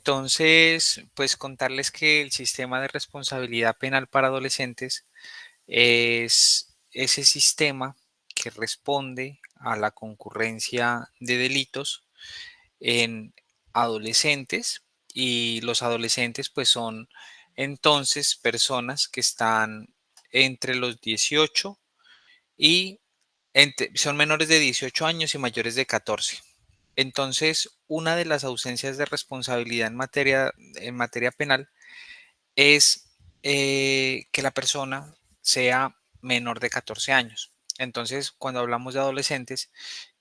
Entonces, pues contarles que el sistema de responsabilidad penal para adolescentes es ese sistema que responde a la concurrencia de delitos en adolescentes, y los adolescentes pues son entonces personas que están entre los 18 y son menores de 18 años y mayores de 14. Entonces, una de las ausencias de responsabilidad en materia penal es que la persona sea menor de 14 años. Entonces, cuando hablamos de adolescentes,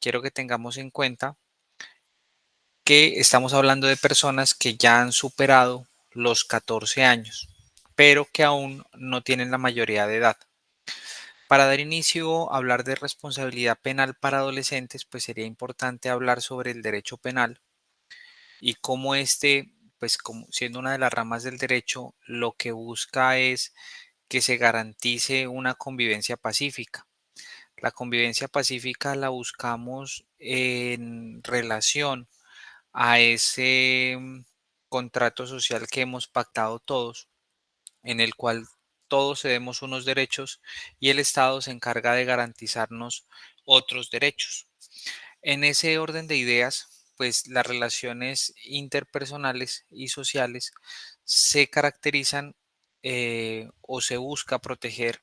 quiero que tengamos en cuenta que estamos hablando de personas que ya han superado los 14 años, pero que aún no tienen la mayoría de edad. Para dar inicio a hablar de responsabilidad penal para adolescentes, pues sería importante hablar sobre el derecho penal y cómo este, pues como siendo una de las ramas del derecho, lo que busca es que se garantice una convivencia pacífica. La convivencia pacífica la buscamos en relación a ese contrato social que hemos pactado todos, en el cual todos cedemos unos derechos y el Estado se encarga de garantizarnos otros derechos. En ese orden de ideas, pues las relaciones interpersonales y sociales se caracterizan o se busca proteger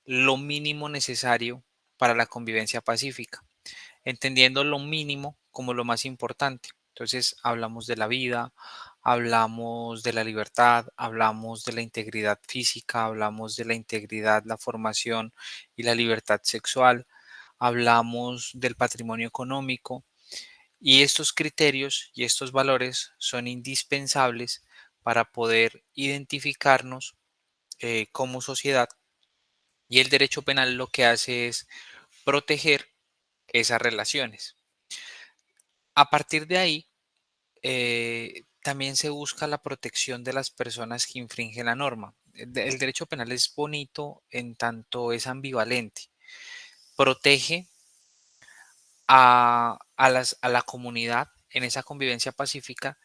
lo mínimo necesario para la convivencia pacífica, entendiendo lo mínimo como lo más importante. Entonces, hablamos de la vida, hablamos de la libertad, hablamos de la integridad física, hablamos de la integridad, la formación y la libertad sexual, hablamos del patrimonio económico, y estos criterios y estos valores son indispensables para poder identificarnos como sociedad, y el derecho penal lo que hace es proteger esas relaciones. A partir de ahí, también se busca la protección de las personas que infringen la norma. El derecho penal es bonito en tanto es ambivalente. Protege a la comunidad en esa convivencia pacífica,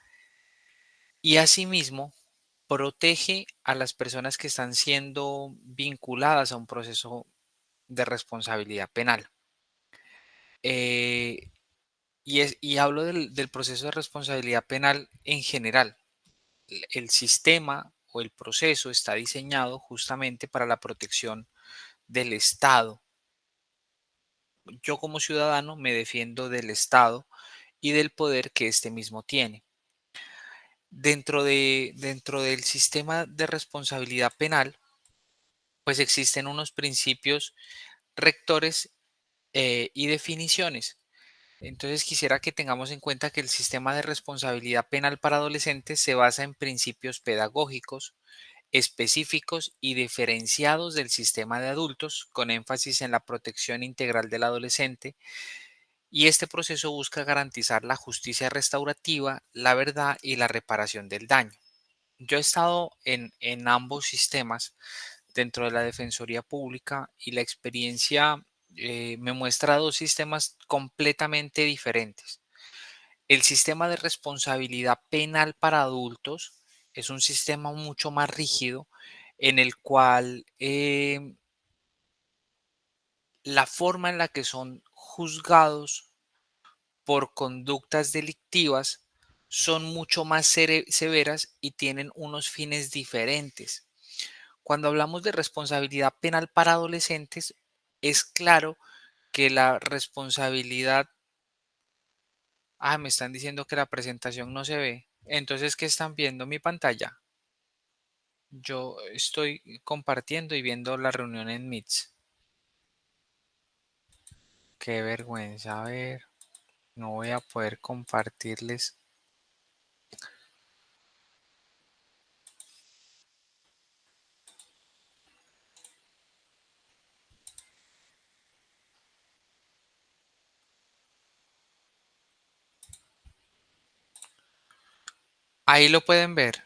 y asimismo protege a las personas que están siendo vinculadas a un proceso de responsabilidad penal. Eh, y hablo del proceso de responsabilidad penal en general. El sistema o el proceso está diseñado justamente para la protección del Estado. Yo como ciudadano me defiendo del Estado y del poder que éste mismo tiene. Dentro del sistema de responsabilidad penal, pues existen unos principios rectores y definiciones. Entonces quisiera que tengamos en cuenta que el sistema de responsabilidad penal para adolescentes se basa en principios pedagógicos, específicos y diferenciados del sistema de adultos, con énfasis en la protección integral del adolescente, y este proceso busca garantizar la justicia restaurativa, la verdad y la reparación del daño. Yo he estado en ambos sistemas dentro de la Defensoría Pública, y la experiencia me muestra dos sistemas completamente diferentes. El sistema de responsabilidad penal para adultos es un sistema mucho más rígido, en el cual la forma en la que son juzgados por conductas delictivas son mucho más severas y tienen unos fines diferentes. Cuando hablamos de responsabilidad penal para adolescentes, es claro que la responsabilidad... me están diciendo que la presentación no se ve. Entonces, ¿qué están viendo? Mi pantalla. Yo estoy compartiendo y viendo la reunión en Meets. Qué vergüenza. A ver, no voy a poder compartirles. Ahí lo pueden ver.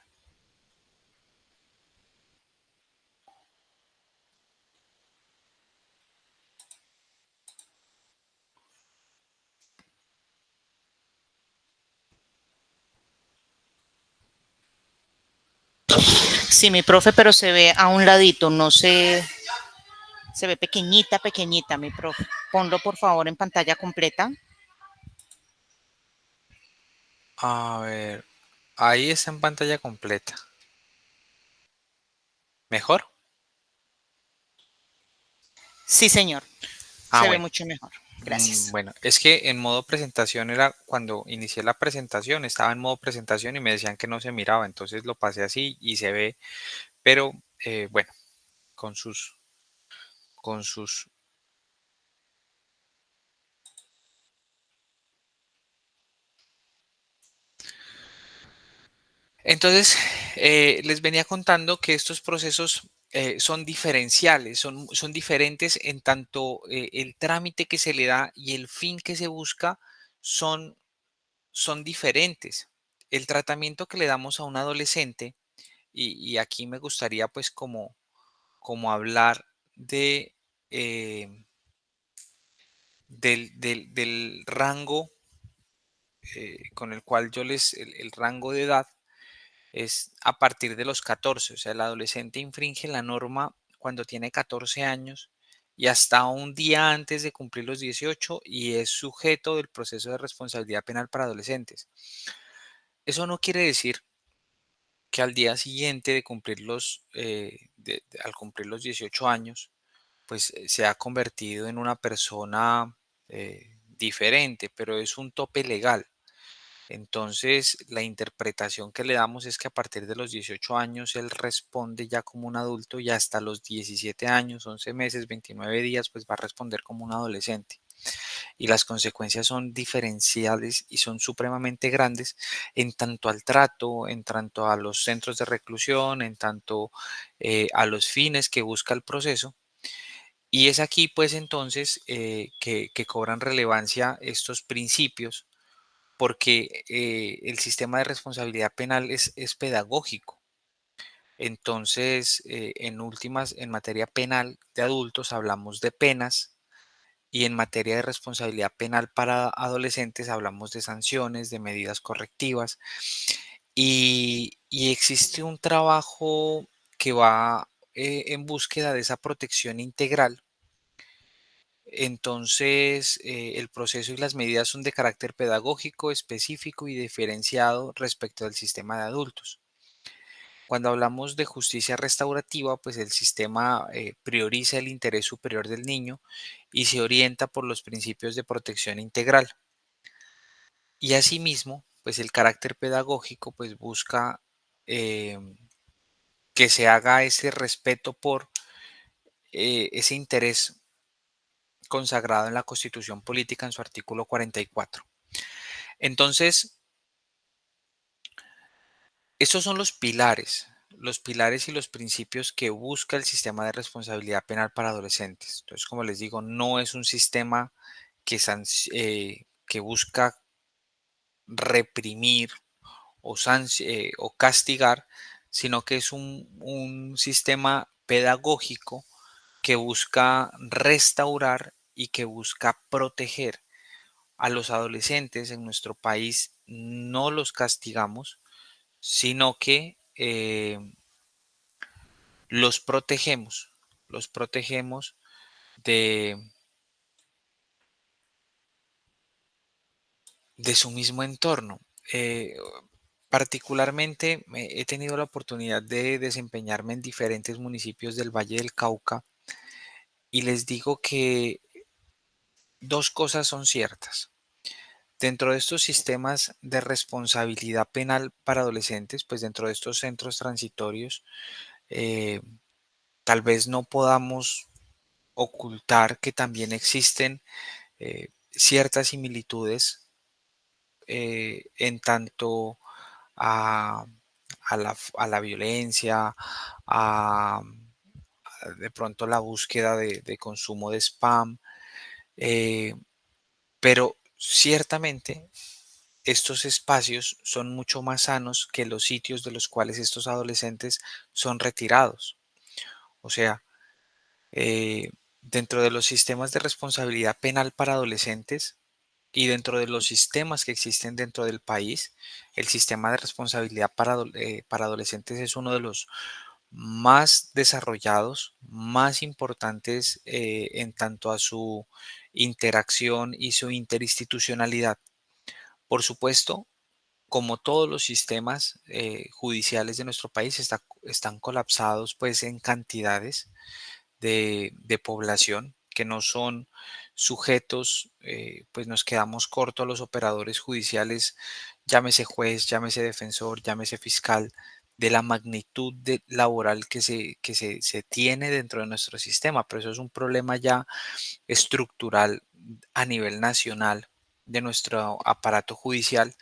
Sí, mi profe, pero se ve a un ladito, no se, se ve pequeñita, pequeñita, mi profe. Ponlo por favor en pantalla completa. A ver, ahí está en pantalla completa. ¿Mejor? Sí, señor, Ah, se ve bueno. mucho mejor. Gracias. Bueno, es que en modo presentación era cuando inicié la presentación, estaba en modo presentación y me decían que no se miraba, entonces lo pasé así y se ve, pero bueno, con sus. Entonces, les venía contando que estos procesos son diferenciales, son diferentes en tanto el trámite que se le da y el fin que se busca son, son diferentes. El tratamiento que le damos a un adolescente, y aquí me gustaría pues como hablar de, eh, del rango con el cual el rango de edad es a partir de los 14, o sea, el adolescente infringe la norma cuando tiene 14 años y hasta un día antes de cumplir los 18 y es sujeto del proceso de responsabilidad penal para adolescentes. Eso no quiere decir que al día siguiente de cumplir al cumplir los 18 años, pues se ha convertido en una persona diferente, pero es un tope legal. Entonces, la interpretación que le damos es que a partir de los 18 años él responde ya como un adulto y hasta los 17 años, 11 meses, 29 días, pues va a responder como un adolescente. Y las consecuencias son diferenciales y son supremamente grandes en tanto al trato, en tanto a los centros de reclusión, en tanto a los fines que busca el proceso. Y es aquí, pues entonces, que cobran relevancia estos principios porque el sistema de responsabilidad penal es pedagógico. Entonces, en últimas, en materia penal de adultos hablamos de penas y en materia de responsabilidad penal para adolescentes hablamos de sanciones, de medidas correctivas y existe un trabajo que va en búsqueda de esa protección integral. Entonces, el proceso y las medidas son de carácter pedagógico, específico y diferenciado respecto al sistema de adultos. Cuando hablamos de justicia restaurativa, pues el sistema prioriza el interés superior del niño y se orienta por los principios de protección integral. Y asimismo, pues el carácter pedagógico pues busca eh, que se haga ese respeto por ese interés consagrado en la Constitución Política en su artículo 44. Entonces, estos son los pilares y los principios que busca el sistema de responsabilidad penal para adolescentes. Entonces, como les digo, no es un sistema que busca reprimir o castigar, sino que es un sistema pedagógico que busca restaurar y que busca proteger a los adolescentes en nuestro país. No los castigamos, sino que los protegemos de, de su mismo entorno. Particularmente he tenido la oportunidad de desempeñarme en diferentes municipios del Valle del Cauca y les digo que dos cosas son ciertas. Dentro de estos sistemas de responsabilidad penal para adolescentes, pues dentro de estos centros transitorios, eh, tal vez no podamos ocultar que también existen ciertas similitudes en tanto a, a la violencia, a, de pronto la búsqueda de consumo de spam, eh, pero ciertamente estos espacios son mucho más sanos que los sitios de los cuales estos adolescentes son retirados. O sea, dentro de los sistemas de responsabilidad penal para adolescentes, Y dentro de los sistemas que existen dentro del país, el sistema de responsabilidad para adolescentes es uno de los más desarrollados, más importantes en tanto a su interacción y su interinstitucionalidad. Por supuesto, como todos los sistemas judiciales de nuestro país están colapsados pues en cantidades de población que no son sujetos, pues nos quedamos cortos los operadores judiciales, llámese juez, llámese defensor, llámese fiscal, de la magnitud laboral que se tiene dentro de nuestro sistema, pero eso es un problema ya estructural a nivel nacional de nuestro aparato judicial,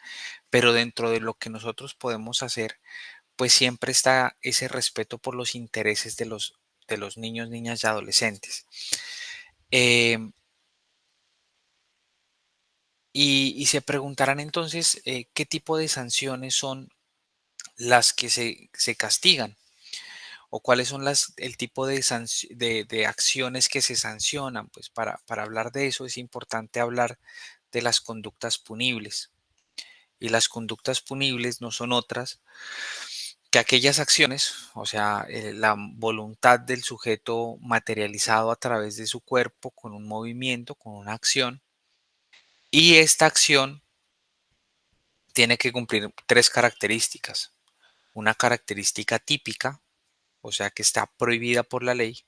pero dentro de lo que nosotros podemos hacer, pues siempre está ese respeto por los intereses de los niños, niñas y adolescentes. Em, y se preguntarán entonces qué tipo de sanciones son las que se castigan o cuáles son el tipo de acciones que se sancionan. Pues para hablar de eso es importante hablar de las conductas punibles. Y las conductas punibles no son otras que aquellas acciones, o sea, la voluntad del sujeto materializado a través de su cuerpo con un movimiento, con una acción, y esta acción tiene que cumplir tres características. Una característica típica, o sea, que está prohibida por la ley.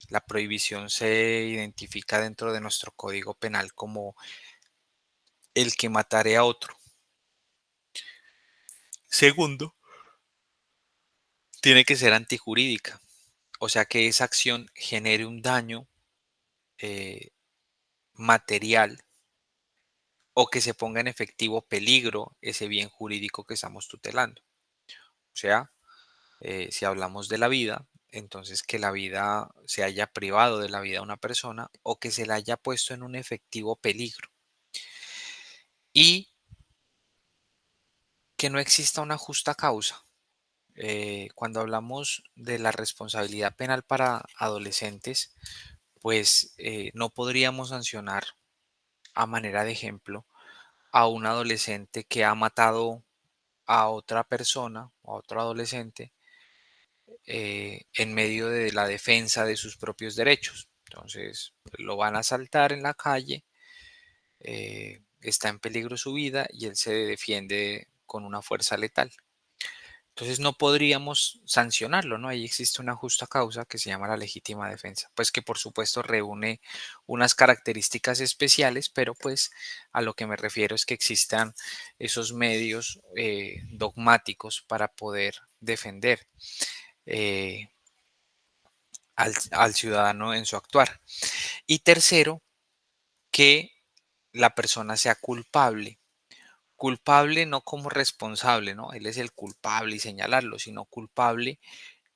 La prohibición se identifica dentro de nuestro Código Penal como el que matare a otro. Segundo, tiene que ser antijurídica, o sea, que esa acción genere un daño eh, material o que se ponga en efectivo peligro ese bien jurídico que estamos tutelando. O sea, si hablamos de la vida, entonces que la vida se haya privado de la vida a una persona o que se la haya puesto en un efectivo peligro. Y que no exista una justa causa. Cuando hablamos de la responsabilidad penal para adolescentes, pues no podríamos sancionar a manera de ejemplo a un adolescente que ha matado a otra persona o a otro adolescente en medio de la defensa de sus propios derechos. Entonces, lo van a asaltar en la calle, está en peligro su vida y él se defiende con una fuerza letal. Entonces no podríamos sancionarlo, ¿no? Ahí existe una justa causa que se llama la legítima defensa, pues que por supuesto reúne unas características especiales, pero pues a lo que me refiero es que existan esos medios dogmáticos para poder defender eh, al ciudadano en su actuar. Y tercero, que la persona sea culpable. Culpable no como responsable, ¿no? Él es el culpable y señalarlo, sino culpable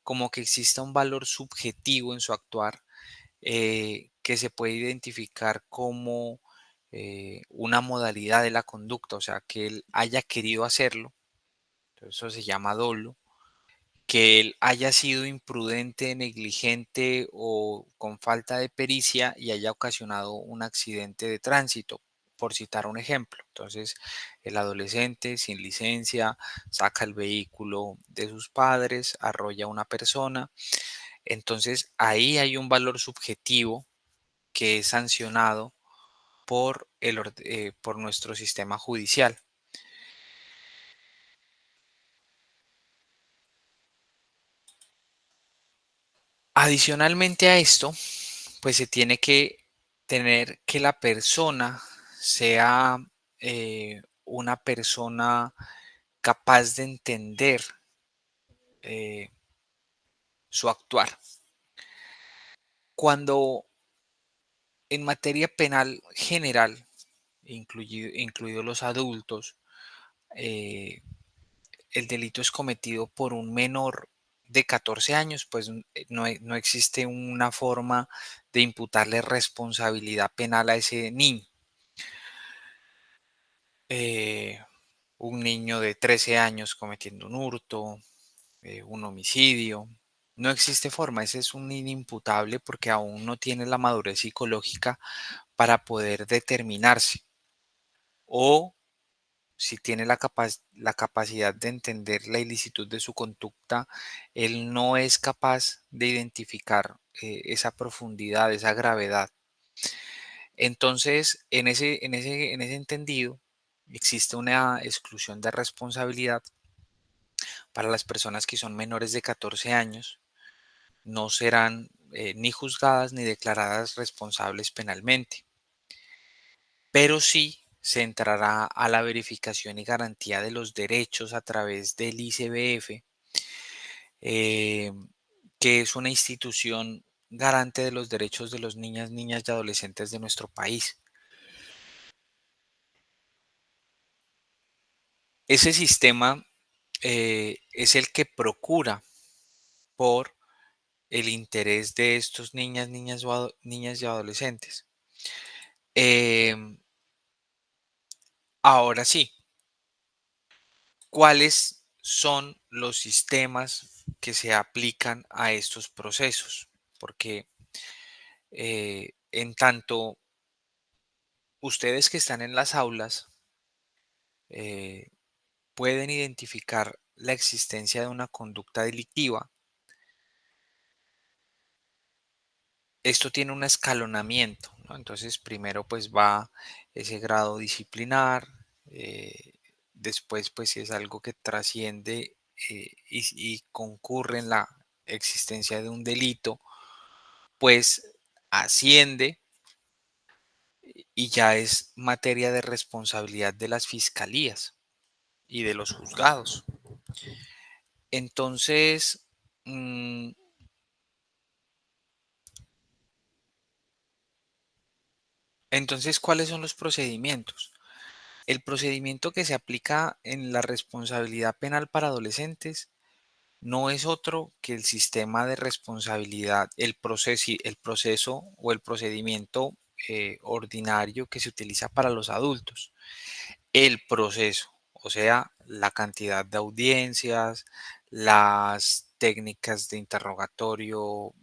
como que exista un valor subjetivo en su actuar que se puede identificar como una modalidad de la conducta, o sea, que él haya querido hacerlo, entonces eso se llama dolo, que él haya sido imprudente, negligente o con falta de pericia y haya ocasionado un accidente de tránsito, por citar un ejemplo. Entonces, el adolescente sin licencia saca el vehículo de sus padres, arrolla a una persona. Entonces, ahí hay un valor subjetivo que es sancionado por nuestro sistema judicial. Adicionalmente a esto, pues se tiene que tener que la persona sea una persona capaz de entender eh, su actuar. Cuando en materia penal general, incluidos los adultos, eh, el delito es cometido por un menor de 14 años, pues no existe una forma de imputarle responsabilidad penal a ese niño. Eh, un niño de 13 años cometiendo un hurto, un homicidio. No existe forma, ese es un inimputable porque aún no tiene la madurez psicológica para poder determinarse. o si tiene la capacidad de entender la ilicitud de su conducta, él no es capaz de identificar esa profundidad, esa gravedad. Entonces, en ese entendido, existe una exclusión de responsabilidad para las personas que son menores de 14 años. No serán ni juzgadas ni declaradas responsables penalmente, pero sí se entrará a la verificación y garantía de los derechos a través del ICBF, eh, que es una institución garante de los derechos de los niñas, niñas y adolescentes de nuestro país. Ese sistema es el que procura por el interés de estos niñas, niñas y adolescentes. Em, Ahora sí, ¿cuáles son los sistemas que se aplican a estos procesos? Porque en tanto ustedes que están en las aulas eh, pueden identificar la existencia de una conducta delictiva, esto tiene un escalonamiento, ¿no? Entonces, primero pues va ese grado disciplinar, después pues si es algo que trasciende y concurre en la existencia de un delito, pues asciende y ya es materia de responsabilidad de las fiscalías y de los juzgados. Entonces, mm, ¿cuáles son los procedimientos? El procedimiento que se aplica en la responsabilidad penal para adolescentes no es otro que el sistema de responsabilidad, el proceso o el procedimiento ordinario que se utiliza para los adultos. El proceso, o sea, la cantidad de audiencias, las técnicas de interrogatorio,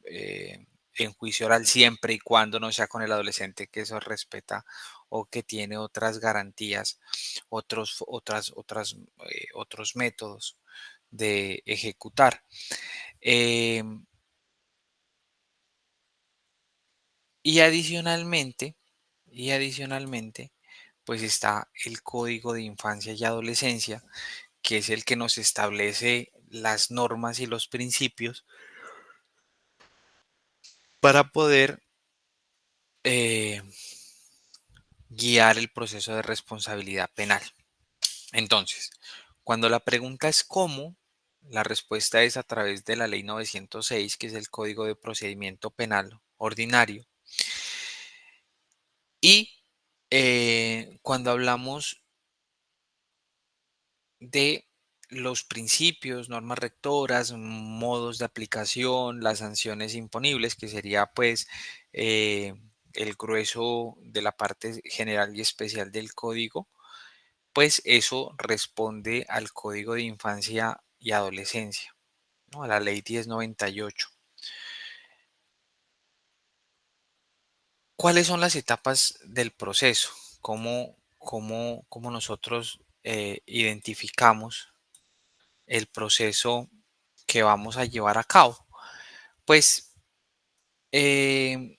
en juicio oral siempre y cuando no sea con el adolescente que eso respeta o que tiene otras garantías, otros métodos de ejecutar. Em, y adicionalmente, y adicionalmente, pues está el Código de Infancia y Adolescencia, que es el que nos establece las normas y los principios para poder eh, guiar el proceso de responsabilidad penal. Entonces, cuando la pregunta es cómo, la respuesta es a través de la Ley 906, que es el Código de Procedimiento Penal Ordinario. Y cuando hablamos de los principios, normas rectoras, modos de aplicación, las sanciones imponibles, que sería pues eh, el grueso de la parte general y especial del código, pues eso responde al Código de Infancia y Adolescencia, ¿no? A la Ley 1098. ¿Cuáles son las etapas del proceso? ¿Cómo nosotros identificamos el proceso que vamos a llevar a cabo? Pues eh,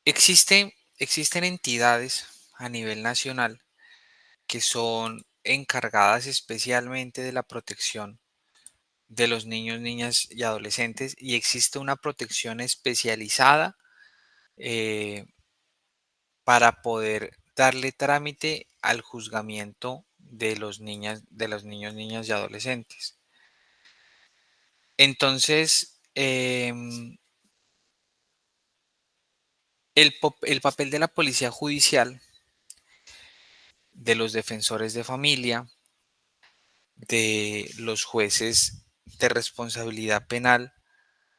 existen entidades a nivel nacional que son encargadas especialmente de la protección de los niños, niñas y adolescentes y existe una protección especializada eh, para poder darle trámite al juzgamiento de los niños, niñas y adolescentes. Entonces, el papel de la policía judicial, de los defensores de familia, de los jueces de responsabilidad penal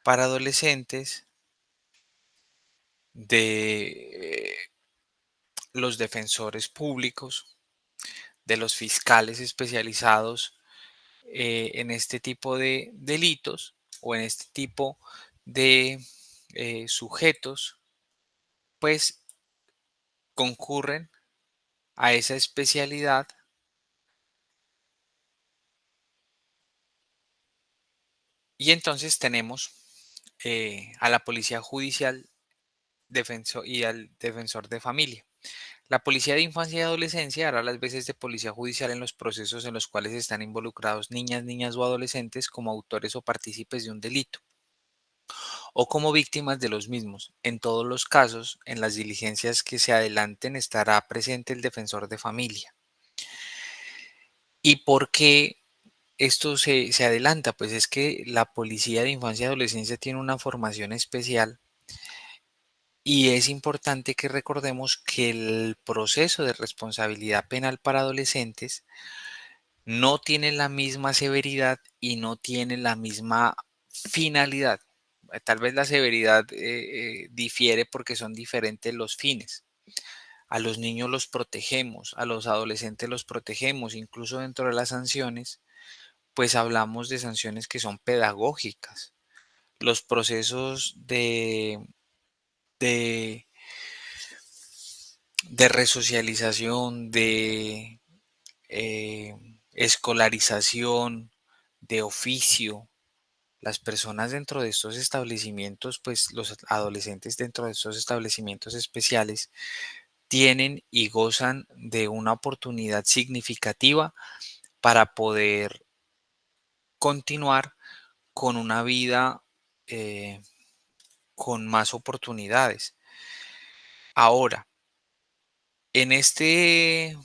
para adolescentes, de los defensores públicos, de los fiscales especializados en este tipo de delitos o en este tipo de sujetos, pues concurren a esa especialidad y entonces tenemos a la policía judicial y al defensor de familia. La policía de infancia y adolescencia hará las veces de policía judicial en los procesos en los cuales están involucrados niñas, niñas o adolescentes como autores o partícipes de un delito o como víctimas de los mismos. En todos los casos, en las diligencias que se adelanten estará presente el defensor de familia. ¿Y por qué esto se adelanta? Pues es que la policía de infancia y adolescencia tiene una formación especial y es importante que recordemos que el proceso de responsabilidad penal para adolescentes no tiene la misma severidad y no tiene la misma finalidad. Tal vez la severidad difiere porque son diferentes los fines. A los niños los protegemos, a los adolescentes los protegemos, incluso dentro de las sanciones, pues hablamos de sanciones que son pedagógicas. Los procesos de, de resocialización, de eh, escolarización, de oficio, las personas dentro de estos establecimientos, pues los adolescentes dentro de estos establecimientos especiales tienen y gozan de una oportunidad significativa para poder continuar con una vida eh, con más oportunidades. Ahora, en este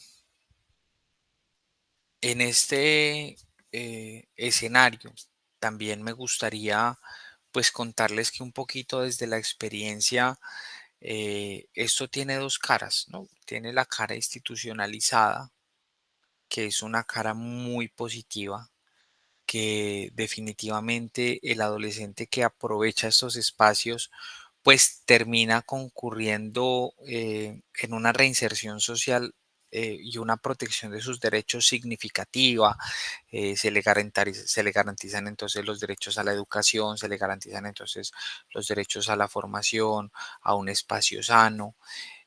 escenario, también me gustaría pues contarles que un poquito desde la experiencia, esto tiene dos caras, ¿no? Tiene la cara institucionalizada, que es una cara muy positiva, que definitivamente el adolescente que aprovecha estos espacios pues termina concurriendo en una reinserción social y una protección de sus derechos significativa. Se le garantizan entonces los derechos a la educación, se le garantizan entonces los derechos a la formación, a un espacio sano.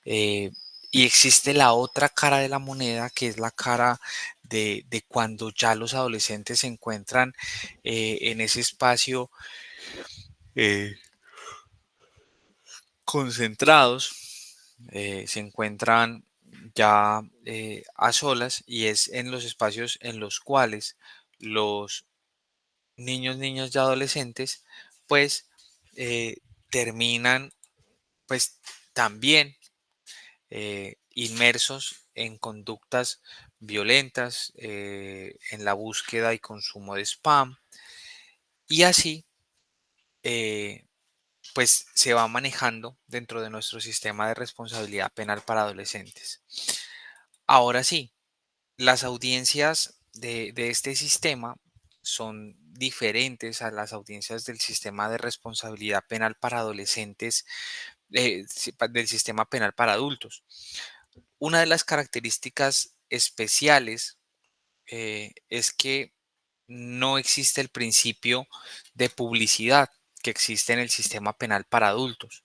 eh, y existe la otra cara de la moneda, que es la cara de cuando ya los adolescentes se encuentran en ese espacio eh, concentrados, se encuentran ya a solas y es en los espacios en los cuales los niños, niñas y adolescentes pues eh, terminan pues también inmersos en conductas violentas, en la búsqueda y consumo de spam y así eh, pues se va manejando dentro de nuestro sistema de responsabilidad penal para adolescentes. Ahora sí, las audiencias de este sistema son diferentes a las audiencias del sistema de responsabilidad penal para adolescentes, del sistema penal para adultos. Una de las características especiales es que no existe el principio de publicidad que existe en el sistema penal para adultos.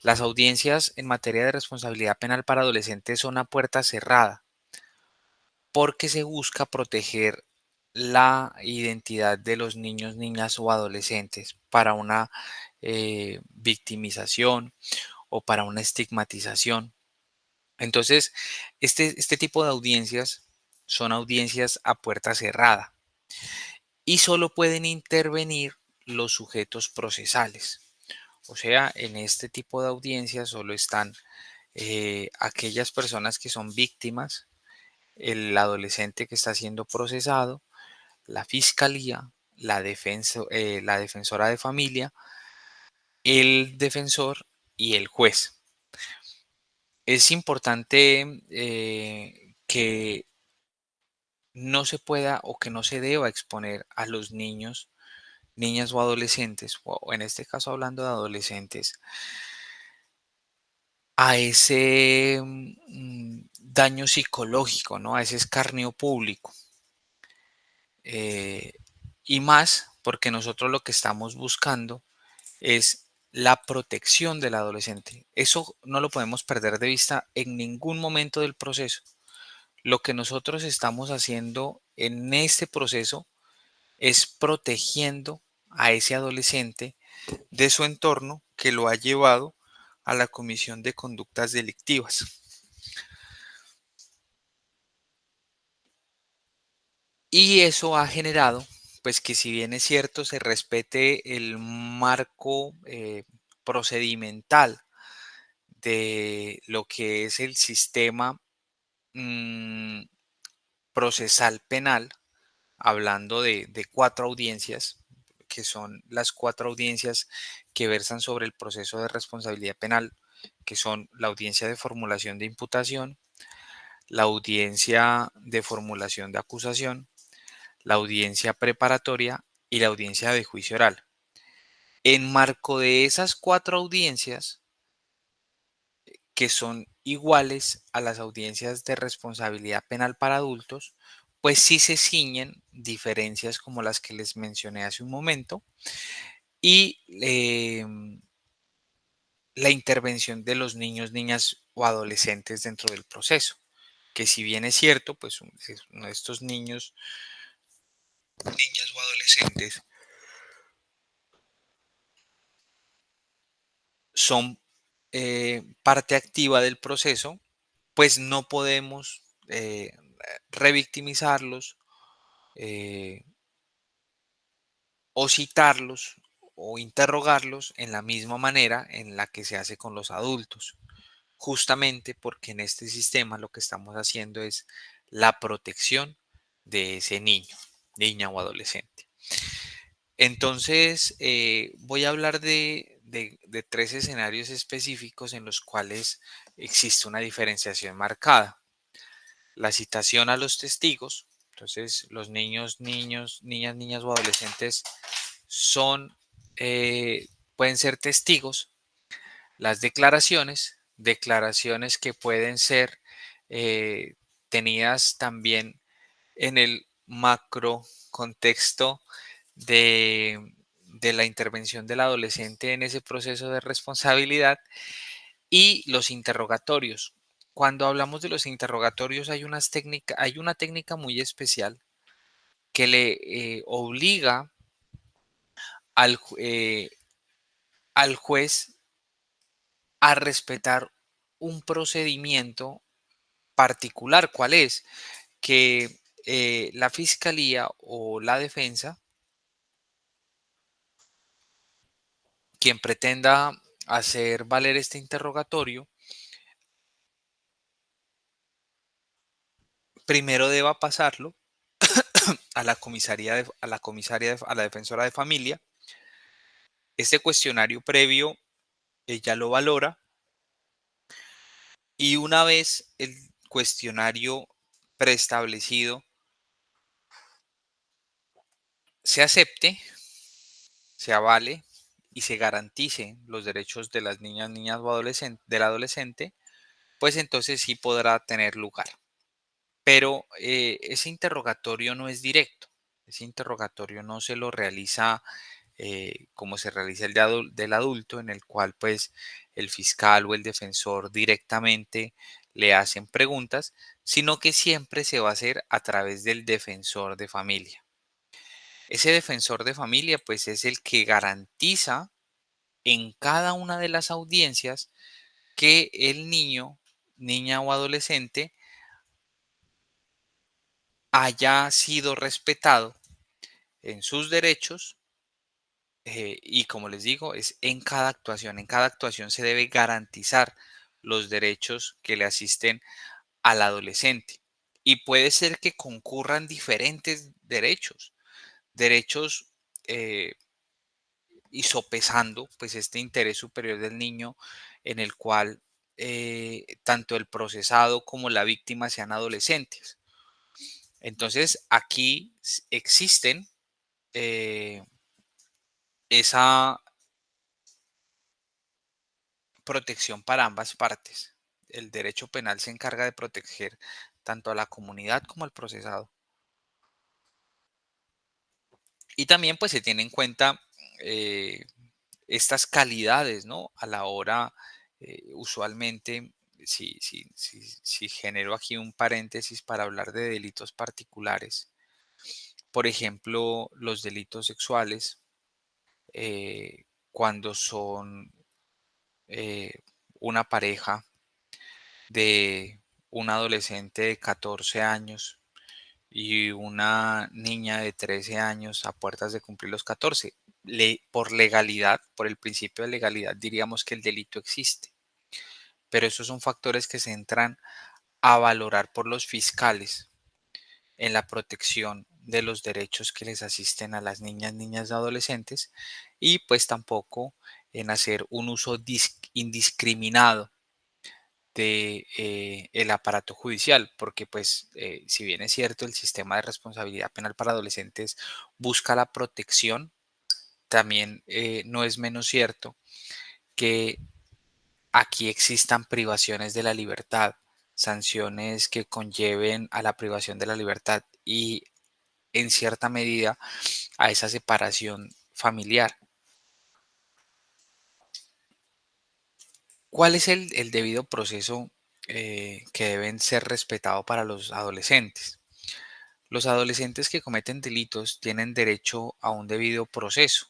Las audiencias en materia de responsabilidad penal para adolescentes son a puerta cerrada porque se busca proteger la identidad de los niños, niñas o adolescentes para una victimización o para una estigmatización. Entonces, este tipo de audiencias son audiencias a puerta cerrada y solo pueden intervenir los sujetos procesales. O sea, en este tipo de audiencias solo están aquellas personas que son víctimas, el adolescente que está siendo procesado, la fiscalía, la defensora de familia, el defensor y el juez. Es importante que no se pueda o que no se deba exponer a los niños, niñas o adolescentes, o en este caso hablando de adolescentes, a ese daño psicológico, ¿no? A ese escarnio público. Eh, y más porque nosotros lo que estamos buscando es la protección del adolescente. Eso no lo podemos perder de vista en ningún momento del proceso. Lo que nosotros estamos haciendo en este proceso es protegiendo a ese adolescente de su entorno que lo ha llevado a la comisión de conductas delictivas. Y eso ha generado, pues que si bien es cierto, se respete el marco procedimental de lo que es el sistema mm, procesal penal, hablando de 4 audiencias, que son las 4 audiencias que versan sobre el proceso de responsabilidad penal, que son la audiencia de formulación de imputación, la audiencia de formulación de acusación, la audiencia preparatoria y la audiencia de juicio oral. En marco de esas 4 audiencias, que son iguales a las audiencias de responsabilidad penal para adultos, pues sí se ciñen diferencias como las que les mencioné hace un momento y la intervención de los niños, niñas o adolescentes dentro del proceso, que si bien es cierto, pues uno de estos niños, niñas o adolescentes son parte activa del proceso, pues no podemos revictimizarlos eh, o citarlos o interrogarlos en la misma manera en la que se hace con los adultos, justamente porque en este sistema lo que estamos haciendo es la protección de ese niño, niña o adolescente. Entonces, voy a hablar de 3 escenarios específicos en los cuales existe una diferenciación marcada. La citación a los testigos. Entonces, los niñas, niñas o adolescentes son, pueden ser testigos. Las declaraciones, declaraciones que pueden ser eh, tenidas también en el macro contexto de la intervención del adolescente en ese proceso de responsabilidad y los interrogatorios. Cuando hablamos de los interrogatorios hay una técnica muy especial que le obliga al, al juez a respetar un procedimiento particular. ¿Cuál es? Que la fiscalía o la defensa, quien pretenda hacer valer este interrogatorio, primero deba pasarlo a la comisaría, a la defensora de familia. Este cuestionario previo ella lo valora y una vez el cuestionario preestablecido se acepte, se avale y se garanticen los derechos de las niñas, niñas o del adolescente, pues entonces sí podrá tener lugar. Pero ese interrogatorio no es directo. Ese interrogatorio no se lo realiza como se realiza el del adulto, en el cual pues el fiscal o el defensor directamente le hacen preguntas, sino que siempre se va a hacer a través del defensor de familia. Ese defensor de familia pues es el que garantiza en cada una de las audiencias que el niño, niña o adolescente haya sido respetado en sus derechos y como les digo, es en cada actuación se debe garantizar los derechos que le asisten al adolescente. Y puede ser que concurran diferentes derechos, derechos eh, y sopesando pues este interés superior del niño en el cual tanto el procesado como la víctima sean adolescentes. Entonces aquí existen eh, esa protección para ambas partes. El derecho penal se encarga de proteger tanto a la comunidad como al procesado. Y también pues se tiene en cuenta estas calidades, ¿no? A la hora usualmente si genero aquí un paréntesis para hablar de delitos particulares, por ejemplo, los delitos sexuales, cuando son una pareja de un adolescente de 14 años y una niña de 13 años a puertas de cumplir los 14. Por legalidad, por el principio de legalidad, diríamos que el delito existe, pero esos son factores que se entran a valorar por los fiscales en la protección de los derechos que les asisten a las niñas, niñas y adolescentes, y pues tampoco en hacer un uso indiscriminado de el aparato judicial, porque pues si bien es cierto el sistema de responsabilidad penal para adolescentes busca la protección, también no es menos cierto que aquí existan privaciones de la libertad, sanciones que conlleven a la privación de la libertad y en cierta medida a esa separación familiar. ¿Cuál es el debido proceso que deben ser respetado para los adolescentes? Los adolescentes que cometen delitos tienen derecho a un debido proceso,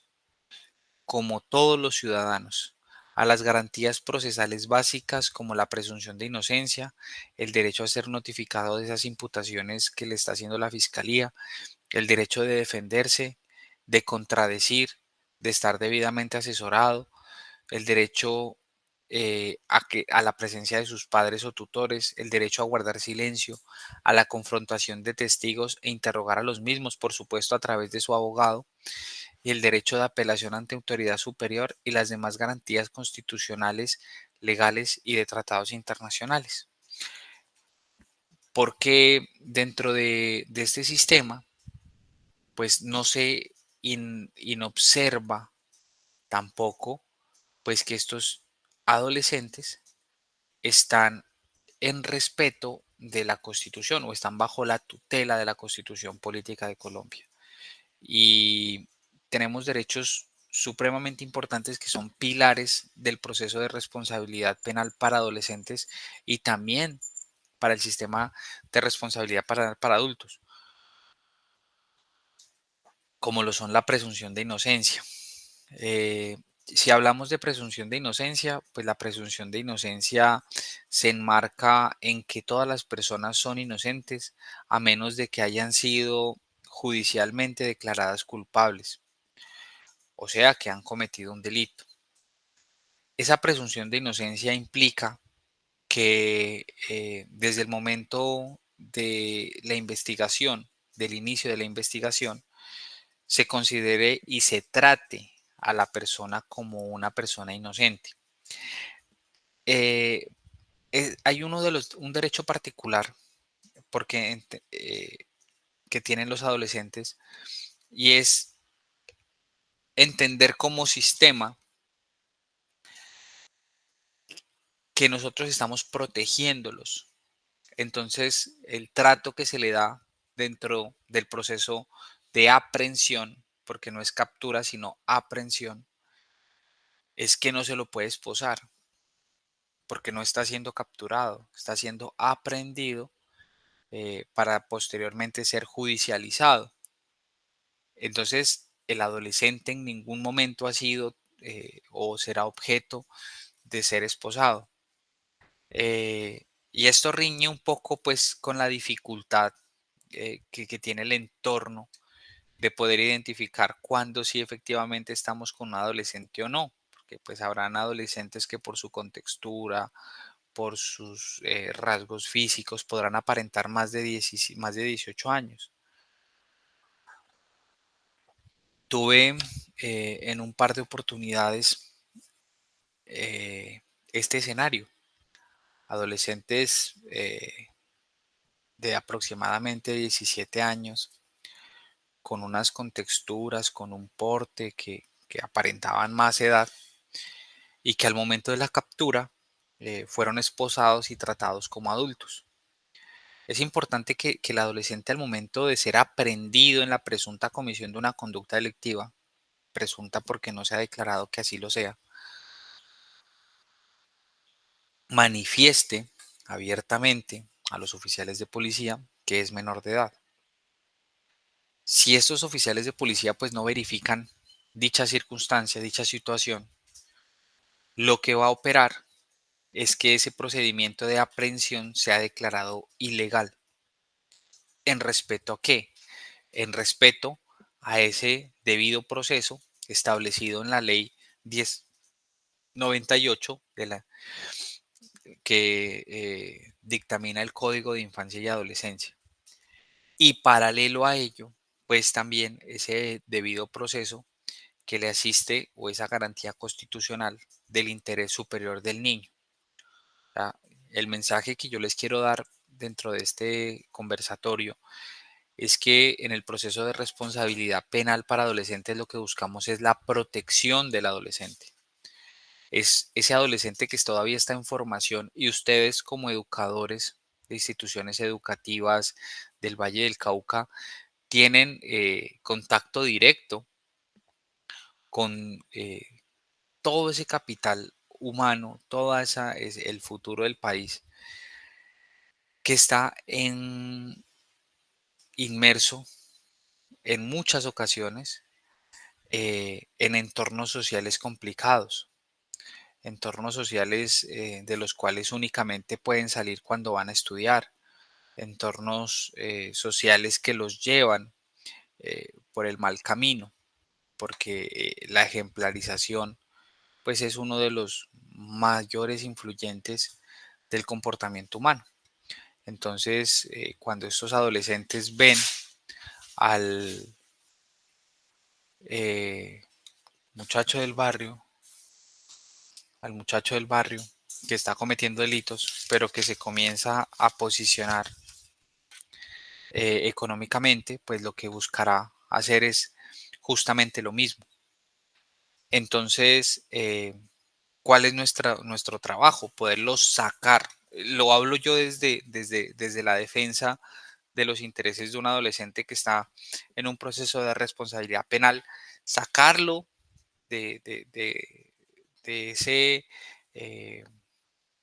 como todos los ciudadanos, a las garantías procesales básicas como la presunción de inocencia, el derecho a ser notificado de esas imputaciones que le está haciendo la fiscalía, el derecho de defenderse, de contradecir, de estar debidamente asesorado, el derecho a la presencia de sus padres o tutores, el derecho a guardar silencio, a la confrontación de testigos e interrogar a los mismos, por supuesto, a través de su abogado, y el derecho de apelación ante autoridad superior y las demás garantías constitucionales, legales y de tratados internacionales. Porque dentro de este sistema, pues no se inobserva tampoco, pues que estos adolescentes están en respeto de la Constitución o están bajo la tutela de la Constitución Política de Colombia. Y tenemos derechos supremamente importantes que son pilares del proceso de responsabilidad penal para adolescentes y también para el sistema de responsabilidad para adultos, como lo son la presunción de inocencia. Si hablamos de presunción de inocencia, pues la presunción de inocencia se enmarca en que todas las personas son inocentes a menos de que hayan sido judicialmente declaradas culpables, o sea, que han cometido un delito. Esa presunción de inocencia implica que desde el momento de la investigación, del inicio de la investigación, se considere y se trate a la persona como una persona inocente. Eh, hay un derecho particular porque, que tienen los adolescentes y es entender como sistema que nosotros estamos protegiéndolos. Entonces, el trato que se le da dentro del proceso de aprehensión, porque no es captura, sino aprehensión, es que no se lo puede esposar, porque no está siendo capturado, está siendo aprehendido para posteriormente ser judicializado. Entonces, el adolescente en ningún momento ha sido o será objeto de ser esposado. Y esto riñe un poco pues con la dificultad que tiene el entorno de poder identificar cuándo sí efectivamente estamos con un adolescente o no, porque pues habrán adolescentes que por su contextura, por sus rasgos físicos podrán aparentar más de 18 años. Tuve en un par de oportunidades este escenario, adolescentes de aproximadamente 17 años, con unas contexturas, con un porte que aparentaban más edad y que al momento de la captura fueron esposados y tratados como adultos. Es importante que el adolescente al momento de ser aprehendido en la presunta comisión de una conducta delictiva, presunta porque no se ha declarado que así lo sea, manifieste abiertamente a los oficiales de policía que es menor de edad. Si estos oficiales de policía pues no verifican dicha circunstancia, dicha situación, lo que va a operar es que ese procedimiento de aprehensión sea declarado ilegal. ¿En respeto a qué? En respeto a ese debido proceso establecido en la ley 1098 que dictamina el Código de Infancia y Adolescencia. Y paralelo a ello, pues también ese debido proceso que le asiste o esa garantía constitucional del interés superior del niño. O sea, el mensaje que yo les quiero dar dentro de este conversatorio es que en el proceso de responsabilidad penal para adolescentes lo que buscamos es la protección del adolescente. Es ese adolescente que todavía está en formación y ustedes como educadores de instituciones educativas del Valle del Cauca tienen contacto directo con todo ese capital humano, el futuro del país que está inmerso en muchas ocasiones en entornos sociales complicados, entornos sociales de los cuales únicamente pueden salir cuando van a estudiar, entornos sociales que los llevan por el mal camino, porque la ejemplarización pues es uno de los mayores influyentes del comportamiento humano. Entonces, cuando estos adolescentes ven al eh, muchacho del barrio, al muchacho del barrio que está cometiendo delitos, pero que se comienza a posicionar económicamente, pues lo que buscará hacer es justamente lo mismo. Entonces, ¿cuál es nuestro trabajo? Poderlos sacar. Lo hablo yo desde la defensa de los intereses de un adolescente que está en un proceso de responsabilidad penal, sacarlo de, de- de- de ese eh,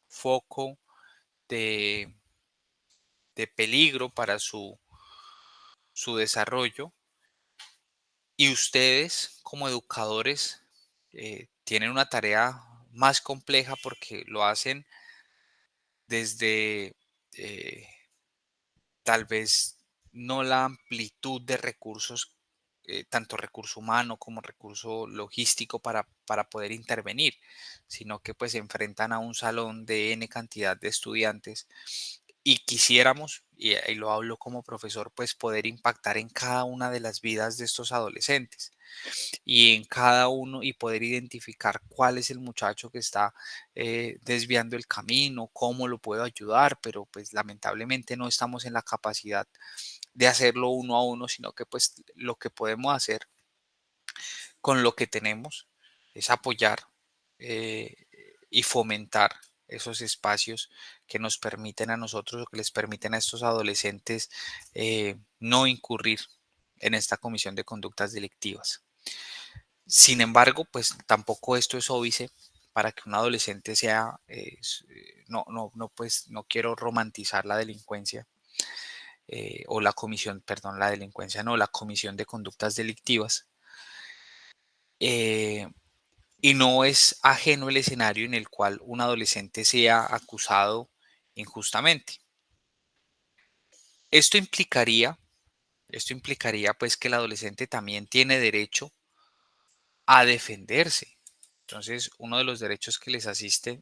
foco de, de peligro para su desarrollo. Y ustedes como educadores tienen una tarea más compleja porque lo hacen desde eh, tal vez no la amplitud de recursos, tanto recurso humano como recurso logístico para poder intervenir, sino que pues se enfrentan a un salón de N cantidad de estudiantes y quisiéramos, y lo hablo como profesor, pues poder impactar en cada una de las vidas de estos adolescentes y en cada uno y poder identificar cuál es el muchacho que está desviando el camino, cómo lo puedo ayudar, pero pues lamentablemente no estamos en la capacidad de hacerlo uno a uno, sino que pues lo que podemos hacer con lo que tenemos es apoyar eh, y fomentar esos espacios que nos permiten a nosotros o que les permiten a estos adolescentes no incurrir en esta comisión de conductas delictivas. Sin embargo, pues tampoco esto es óbice para que un adolescente sea, pues no quiero romantizar la delincuencia o la comisión, perdón, la delincuencia, no, la comisión de conductas delictivas. eh, y no es ajeno el escenario en el cual un adolescente sea acusado injustamente. Esto implicaría, esto implicaría pues que el adolescente también tiene derecho a defenderse. Entonces, uno de los derechos que les asiste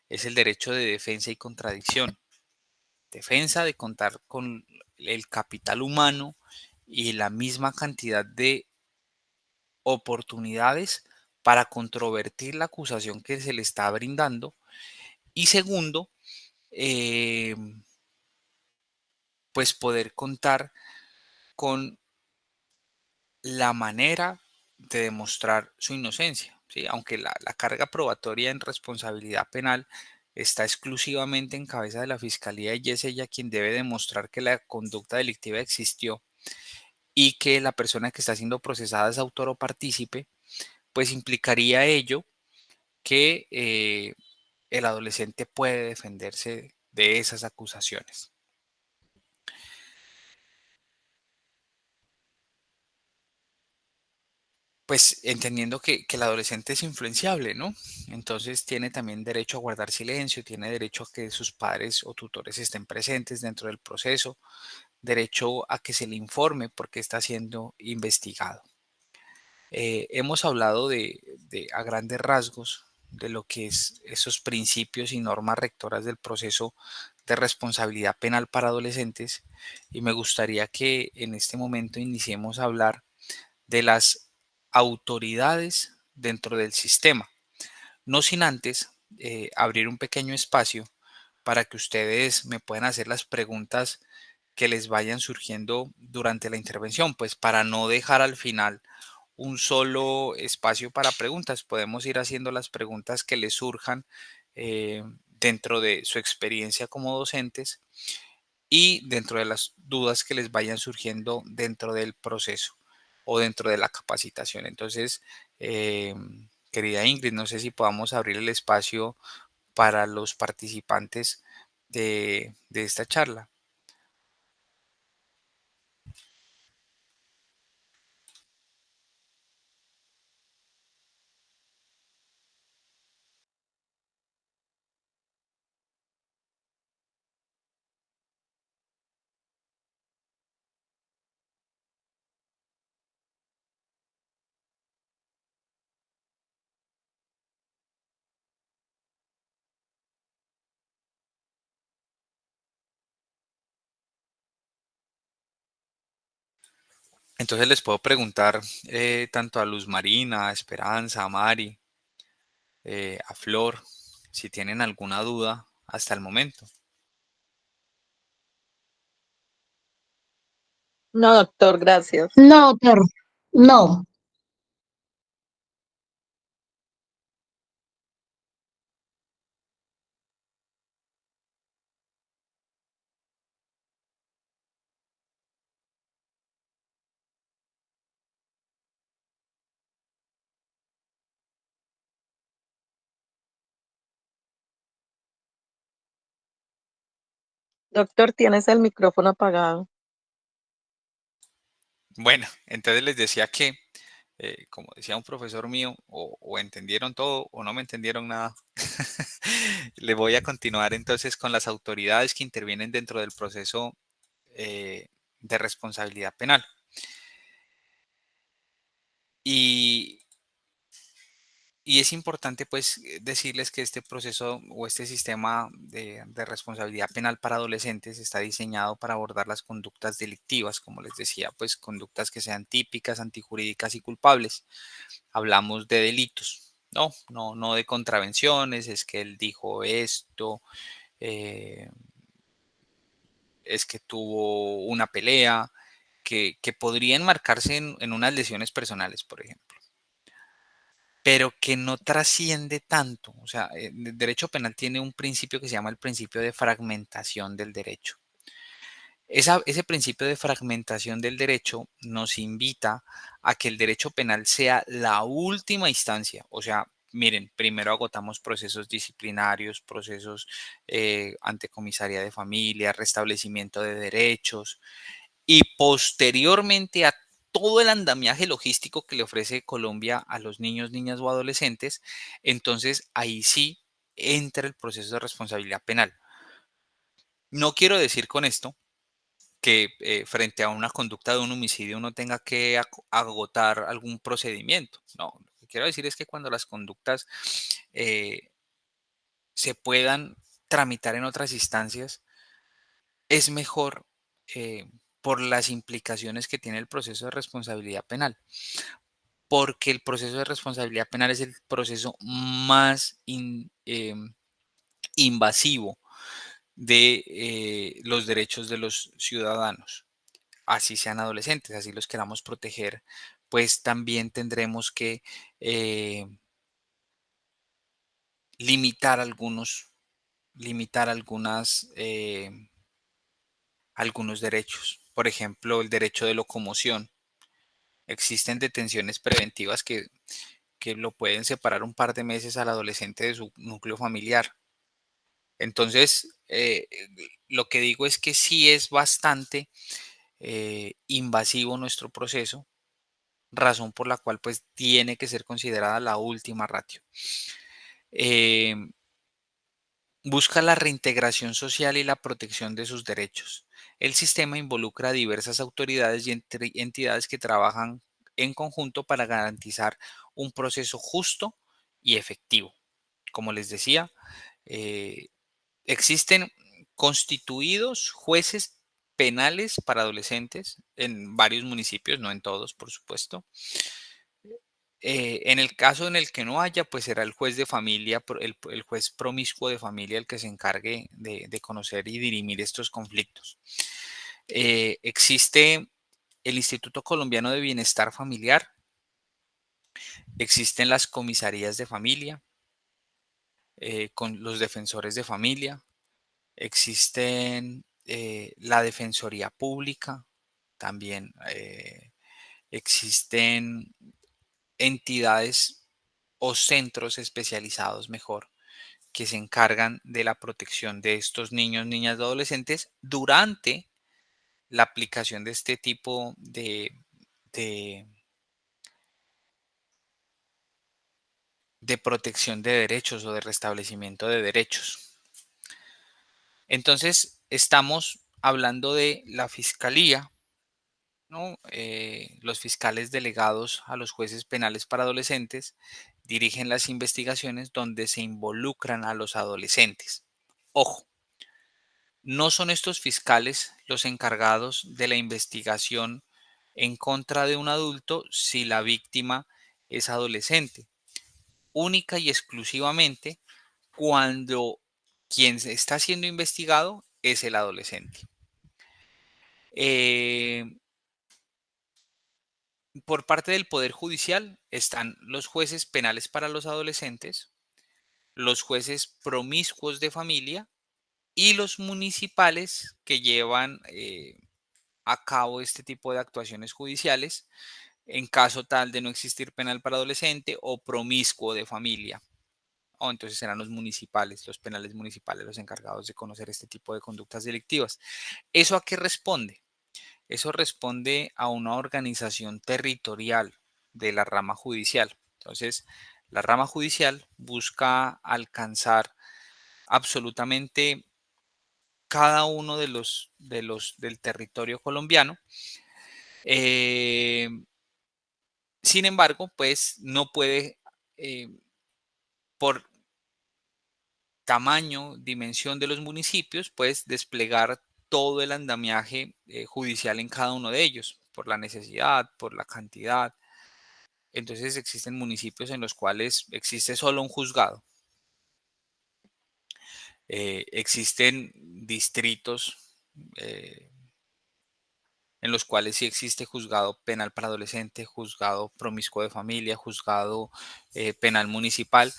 es el derecho de defensa y contradicción. Defensa de contar con el capital humano y la misma cantidad de oportunidades para controvertir la acusación que se le está brindando. Y segundo, eh, pues poder contar con la manera de demostrar su inocencia, ¿sí? Aunque la carga probatoria en responsabilidad penal está exclusivamente en cabeza de la fiscalía y es ella quien debe demostrar que la conducta delictiva existió y que la persona que está siendo procesada es autor o partícipe, pues implicaría ello que el adolescente puede defenderse de esas acusaciones. Pues entendiendo que el adolescente es influenciable, ¿no? Entonces tiene también derecho a guardar silencio, tiene derecho a que sus padres o tutores estén presentes dentro del proceso, derecho a que se le informe porque está siendo investigado. Hemos hablado a grandes rasgos de lo que es esos principios y normas rectoras del proceso de responsabilidad penal para adolescentes y me gustaría que en este momento iniciemos a hablar de las autoridades dentro del sistema, no sin antes abrir un pequeño espacio para que ustedes me puedan hacer las preguntas que les vayan surgiendo durante la intervención, pues para no dejar al final un solo espacio para preguntas, podemos ir haciendo las preguntas que les surjan dentro de su experiencia como docentes y dentro de las dudas que les vayan surgiendo dentro del proceso o dentro de la capacitación. Entonces, eh, querida Ingrid, no sé si podamos abrir el espacio para los participantes de esta charla. Entonces les puedo preguntar tanto a Luz Marina, a Esperanza, a Mari, a Flor, si tienen alguna duda hasta el momento. No, doctor, gracias. No, doctor, no. Doctor, tienes el micrófono apagado. Bueno, entonces les decía que, como decía un profesor mío, o entendieron todo o no me entendieron nada. Le voy a continuar entonces con las autoridades que intervienen dentro del proceso eh, de responsabilidad penal. Y, y es importante pues decirles que este proceso o este sistema de responsabilidad penal para adolescentes está diseñado para abordar las conductas delictivas, como les decía, pues conductas que sean típicas, antijurídicas y culpables. Hablamos de delitos, no de contravenciones, es que él dijo esto, eh, es que tuvo una pelea, que podrían marcarse en unas lesiones personales, por ejemplo, pero que no trasciende tanto. O sea, el derecho penal tiene un principio que se llama el principio de fragmentación del derecho. Ese principio de fragmentación del derecho nos invita a que el derecho penal sea la última instancia. O sea, miren, primero agotamos procesos disciplinarios, procesos ante comisaría de familia, restablecimiento de derechos y posteriormente a todo el andamiaje logístico que le ofrece Colombia a los niños, niñas o adolescentes, entonces ahí sí entra el proceso de responsabilidad penal. No quiero decir con esto que frente a una conducta de un homicidio uno tenga que agotar algún procedimiento. No, lo que quiero decir es que cuando las conductas se puedan tramitar en otras instancias, es mejor eh, por las implicaciones que tiene el proceso de responsabilidad penal. Porque el proceso de responsabilidad penal es el proceso más invasivo de los derechos de los ciudadanos. Así sean adolescentes, así los queramos proteger, pues también tendremos que eh, limitar limitar algunos derechos. Por ejemplo, el derecho de locomoción. Existen detenciones preventivas que lo pueden separar un par de meses al adolescente de su núcleo familiar. Entonces, lo que digo es que sí es bastante invasivo nuestro proceso, razón por la cual pues tiene que ser considerada la última ratio. Eh, Busca la reintegración social y la protección de sus derechos. El sistema involucra a diversas autoridades y entidades que trabajan en conjunto para garantizar un proceso justo y efectivo. Como les decía, eh, existen constituidos jueces penales para adolescentes en varios municipios, no en todos, por supuesto. En el caso en el que no haya, pues será el juez de familia, el juez promiscuo de familia el que se encargue de conocer y dirimir estos conflictos. Existe el Instituto Colombiano de Bienestar Familiar, existen las comisarías de familia, con los defensores de familia, existen la Defensoría Pública, también existen entidades o centros especializados, mejor, que se encargan de la protección de estos niños, niñas y adolescentes durante la aplicación de este tipo de, de protección de derechos o de restablecimiento de derechos. Entonces, estamos hablando de la fiscalía, ¿no? Los fiscales delegados a los jueces penales para adolescentes dirigen las investigaciones donde se involucran a los adolescentes. Ojo, no son estos fiscales los encargados de la investigación en contra de un adulto si la víctima es adolescente, única y exclusivamente cuando quien está siendo investigado es el adolescente. Eh, por parte del Poder Judicial están los jueces penales para los adolescentes, los jueces promiscuos de familia y los municipales que llevan a cabo este tipo de actuaciones judiciales en caso tal de no existir penal para adolescente o promiscuo de familia. O entonces serán los municipales, los penales municipales, los encargados de conocer este tipo de conductas delictivas. ¿Eso a qué responde? Eso responde a una organización territorial de la rama judicial. Entonces, la rama judicial busca alcanzar absolutamente cada uno del territorio colombiano. Sin embargo, pues no puede, por tamaño, dimensión de los municipios, pues desplegar todo el andamiaje judicial en cada uno de ellos, por la necesidad, por la cantidad. Entonces existen municipios en los cuales existe solo un juzgado. Existen distritos en los cuales sí existe juzgado penal para adolescente, juzgado promiscuo de familia, juzgado penal municipal,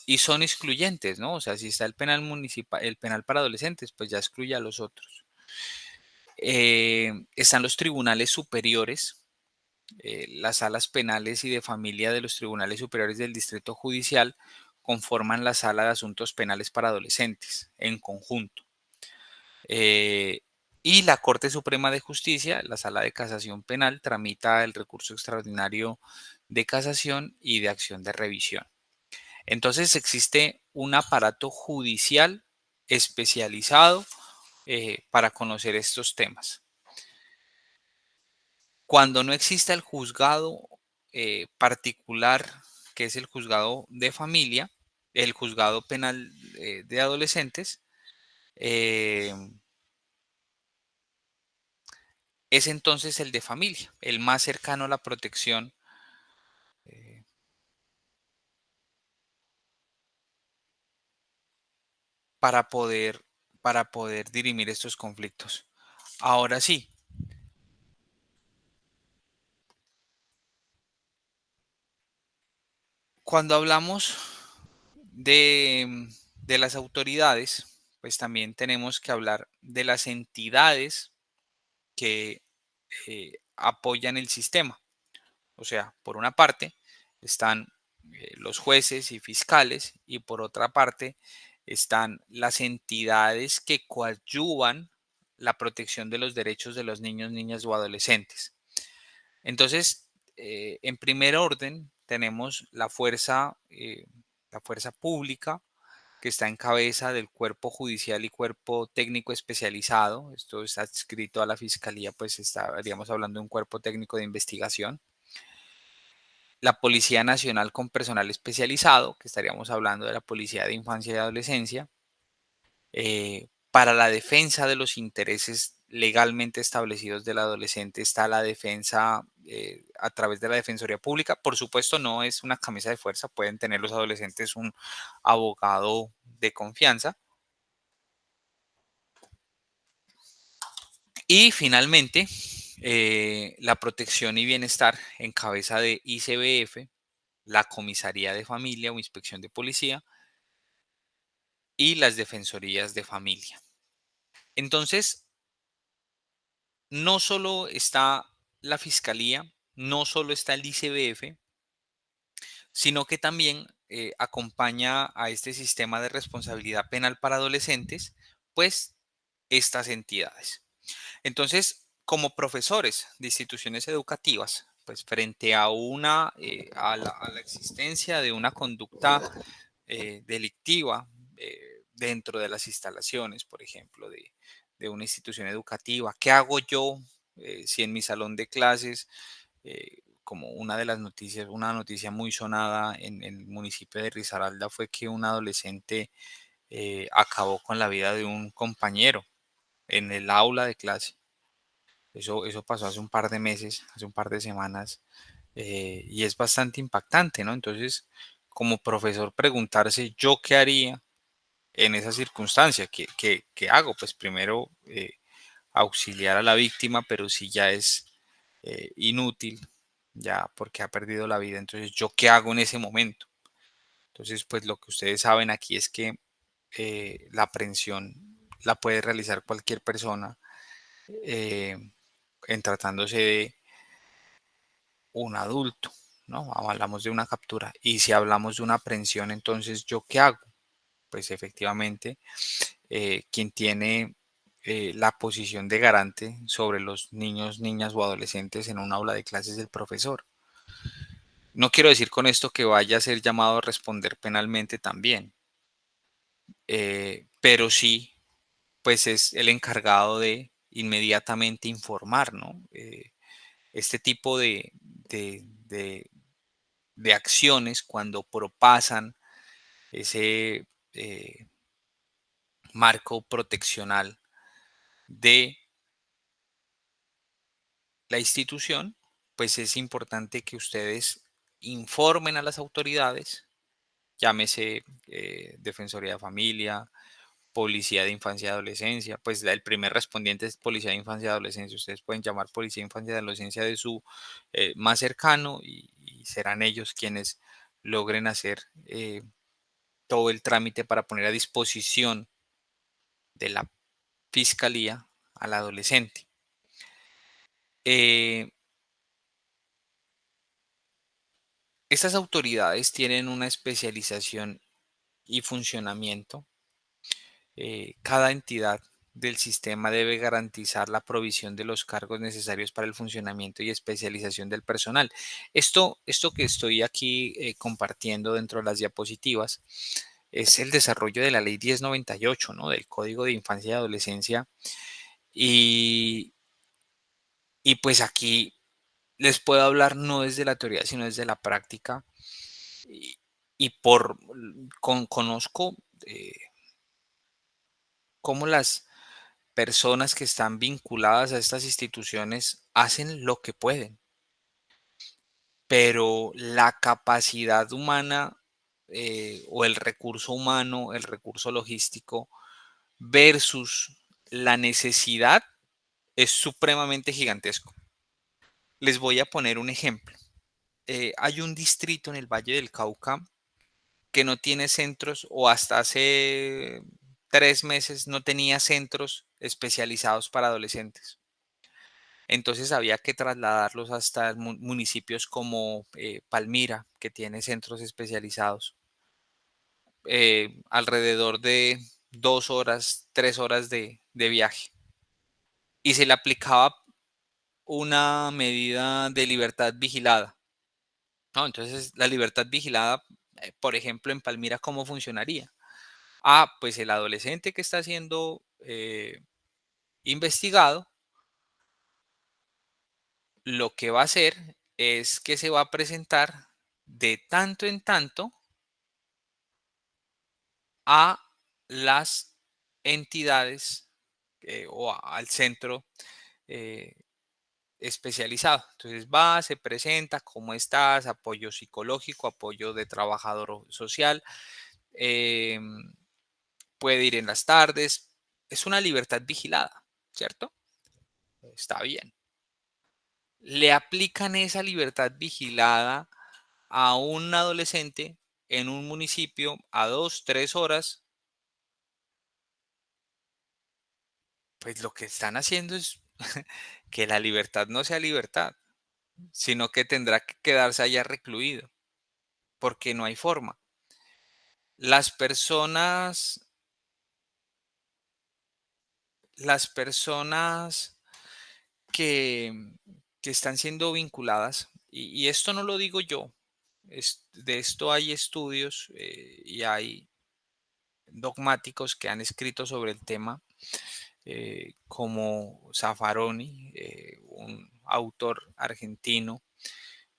y son excluyentes, ¿no? O sea, si está el penal municipal, el penal para adolescentes, pues ya excluye a los otros. Están los tribunales superiores, las salas penales y de familia de los tribunales superiores del distrito judicial conforman la sala de asuntos penales para adolescentes en conjunto. Y la Corte Suprema de Justicia, la Sala de Casación Penal, tramita el recurso extraordinario de casación y de acción de revisión. Entonces existe un aparato judicial especializado para conocer estos temas. Cuando no exista el juzgado particular, que es el juzgado de familia, el juzgado penal de adolescentes, es entonces el de familia, el más cercano a la protección para poder, para poder dirimir estos conflictos. Ahora sí, cuando hablamos de las autoridades, pues también tenemos que hablar de las entidades que apoyan el sistema. O sea, por una parte están los jueces y fiscales y por otra parte están las entidades que coadyuvan la protección de los derechos de los niños, niñas o adolescentes. Entonces, en primer orden, tenemos la fuerza pública, que está en cabeza del cuerpo judicial y cuerpo técnico especializado. Esto está adscrito a la fiscalía, pues estaríamos hablando de un cuerpo técnico de investigación. La Policía Nacional con personal especializado, que estaríamos hablando de la Policía de Infancia y Adolescencia, para la defensa de los intereses legalmente establecidos del adolescente está la defensa a través de la Defensoría Pública. Por supuesto, no es una camisa de fuerza, pueden tener los adolescentes un abogado de confianza. Y finalmente, la protección y bienestar en cabeza de ICBF, la Comisaría de Familia o Inspección de Policía y las Defensorías de Familia. Entonces, no solo está la Fiscalía, no solo está el ICBF, sino que también acompaña a este sistema de responsabilidad penal para adolescentes, pues estas entidades. Entonces, como profesores de instituciones educativas, pues frente a a la existencia de una conducta delictiva dentro de las instalaciones, por ejemplo, de una institución educativa, ¿qué hago yo si en mi salón de clases, como una de las noticias, una noticia muy sonada en el municipio de Risaralda fue que un adolescente acabó con la vida de un compañero en el aula de clase? Eso pasó hace un par de meses, hace un par de semanas, y es bastante impactante, ¿no? Entonces, como profesor, preguntarse, ¿yo qué haría en esa circunstancia? ¿Qué hago? Pues primero auxiliar a la víctima, pero si ya es inútil, ya porque ha perdido la vida, entonces, ¿yo qué hago en ese momento? Entonces, pues lo que ustedes saben aquí es que la aprehensión la puede realizar cualquier persona eh, en tratándose de un adulto, ¿no? Hablamos de una captura. Y si hablamos de una aprehensión, entonces, ¿yo qué hago? Pues efectivamente, quien tiene la posición de garante sobre los niños, niñas o adolescentes en un aula de clases es el profesor. No quiero decir con esto que vaya a ser llamado a responder penalmente también, pero sí, pues es el encargado de inmediatamente informar, ¿no? Este tipo de acciones cuando propasan ese marco proteccional de la institución, pues es importante que ustedes informen a las autoridades, llámese Defensoría de Familia, Policía de Infancia y Adolescencia, pues el primer respondiente es Policía de Infancia y Adolescencia. Ustedes pueden llamar Policía de Infancia y Adolescencia de su más cercano y serán ellos quienes logren hacer todo el trámite para poner a disposición de la fiscalía al adolescente. Eh, Estas autoridades tienen una especialización y funcionamiento. Cada entidad del sistema debe garantizar la provisión de los cargos necesarios para el funcionamiento y especialización del personal. Esto que estoy aquí compartiendo dentro de las diapositivas es el desarrollo de la Ley 1098, ¿no? Del Código de Infancia y Adolescencia. Y, y pues aquí les puedo hablar no desde la teoría, sino desde la práctica. Y, y conozco cómo las personas que están vinculadas a estas instituciones hacen lo que pueden, pero la capacidad humana o el recurso humano, el recurso logístico versus la necesidad es supremamente gigantesco. Les voy a poner un ejemplo. Hay un distrito en el Valle del Cauca que no tiene centros o hasta hace 3 meses no tenía centros especializados para adolescentes. Entonces había que trasladarlos hasta municipios como Palmira, que tiene centros especializados. alrededor de 2 horas, 3 horas de viaje. Y se le aplicaba una medida de libertad vigilada, ¿no? Entonces, la libertad vigilada, por ejemplo, en Palmira, ¿cómo funcionaría? Pues el adolescente que está siendo investigado, lo que va a hacer es que se va a presentar de tanto en tanto a las entidades al centro eh, especializado. Entonces va, se presenta, ¿cómo estás? Apoyo psicológico, apoyo de trabajador social, eh, puede ir en las tardes. Es una libertad vigilada, ¿cierto? Está bien. Le aplican esa libertad vigilada a un adolescente en un municipio a 2, 3 horas, pues lo que están haciendo es que la libertad no sea libertad, sino que tendrá que quedarse allá recluido, porque no hay forma. Las personas, las personas que, que están siendo vinculadas, y esto no lo digo yo, de esto hay estudios y hay dogmáticos que han escrito sobre el tema, como Zaffaroni, un autor argentino,